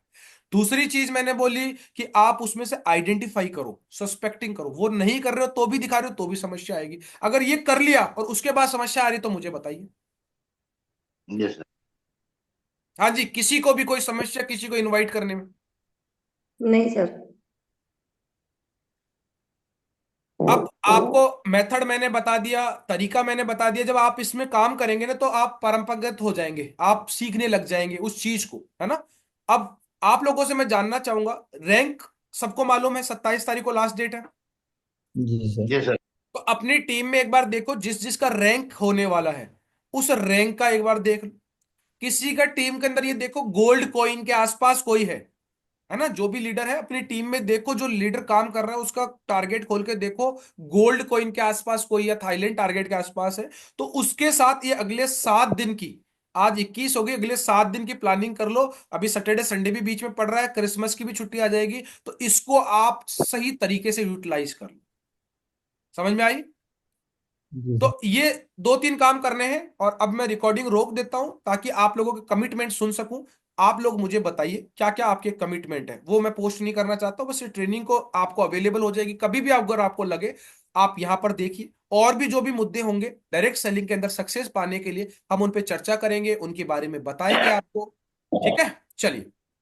दूसरी चीज मैंने बोली कि आप उसमें से आइडेंटिफाई करो, सस्पेक्टिंग करो। वो नहीं कर रहे हो तो भी दिखा रहे हो तो भी समस्या आएगी। अगर ये कर लिया और उसके बाद समस्या आ रही तो मुझे बताइए। जी सर। हाँ जी, किसी को भी कोई समस्या किसी को इनवाइट करने में? नहीं सर। अब आपको मेथड मैंने बता दिया, तरीका मैंने बता दिया। जब आप इसमें काम करेंगे ना तो आप परंपरागत हो जाएंगे, आप सीखने लग जाएंगे उस चीज को, है ना? अब आप लोगों से मैं जानना चाहूंगा, रैंक सबको मालूम है 27 तारीख को लास्ट डेट है। जी सर। जी सर। तो अपनी टीम में एक बार देखो जिस जिसका रैंक होने वाला है उस रैंक का एक बार देख लो। किसी का टीम के अंदर ये देखो गोल्ड कॉइन के आसपास कोई है ना? जो भी लीडर है अपनी टीम में देखो, जो लीडर काम कर रहा है उसका टारगेट खोल के देखो, गोल्ड कॉइन के आसपास कोई या थाईलैंड टारगेट के आसपास है तो उसके साथ ये अगले 7 दिन की, आज 21 हो गई, अगले 7 दिन की प्लानिंग कर लो। अभी सैटरडे संडे भी बीच में पड़ रहा है, क्रिसमस की भी छुट्टी आ जाएगी, तो इसको आप सही तरीके से यूटिलाइज कर लो। समझ में आई? जी सर। तो ये 2-3 काम करने हैं, और अब मैं रिकॉर्डिंग रोक देता हूं ताकि आप लोगों के कमिटमेंट सुन सकूं। आप लोग मुझे बताइए क्या क्या आपके कमिटमेंट है, वो मैं पोस्ट नहीं करना चाहता हूं, बस ये ट्रेनिंग को आपको अवेलेबल हो जाएगी कभी भी अगर आपको लगे। आप यहां पर देखिए, और भी जो भी मुद्दे होंगे डायरेक्ट सेलिंग के अंदर सक्सेस पाने के लिए हम उन पे चर्चा करेंगे, उनके बारे में बताएंगे आपको। ठीक है, चलिए।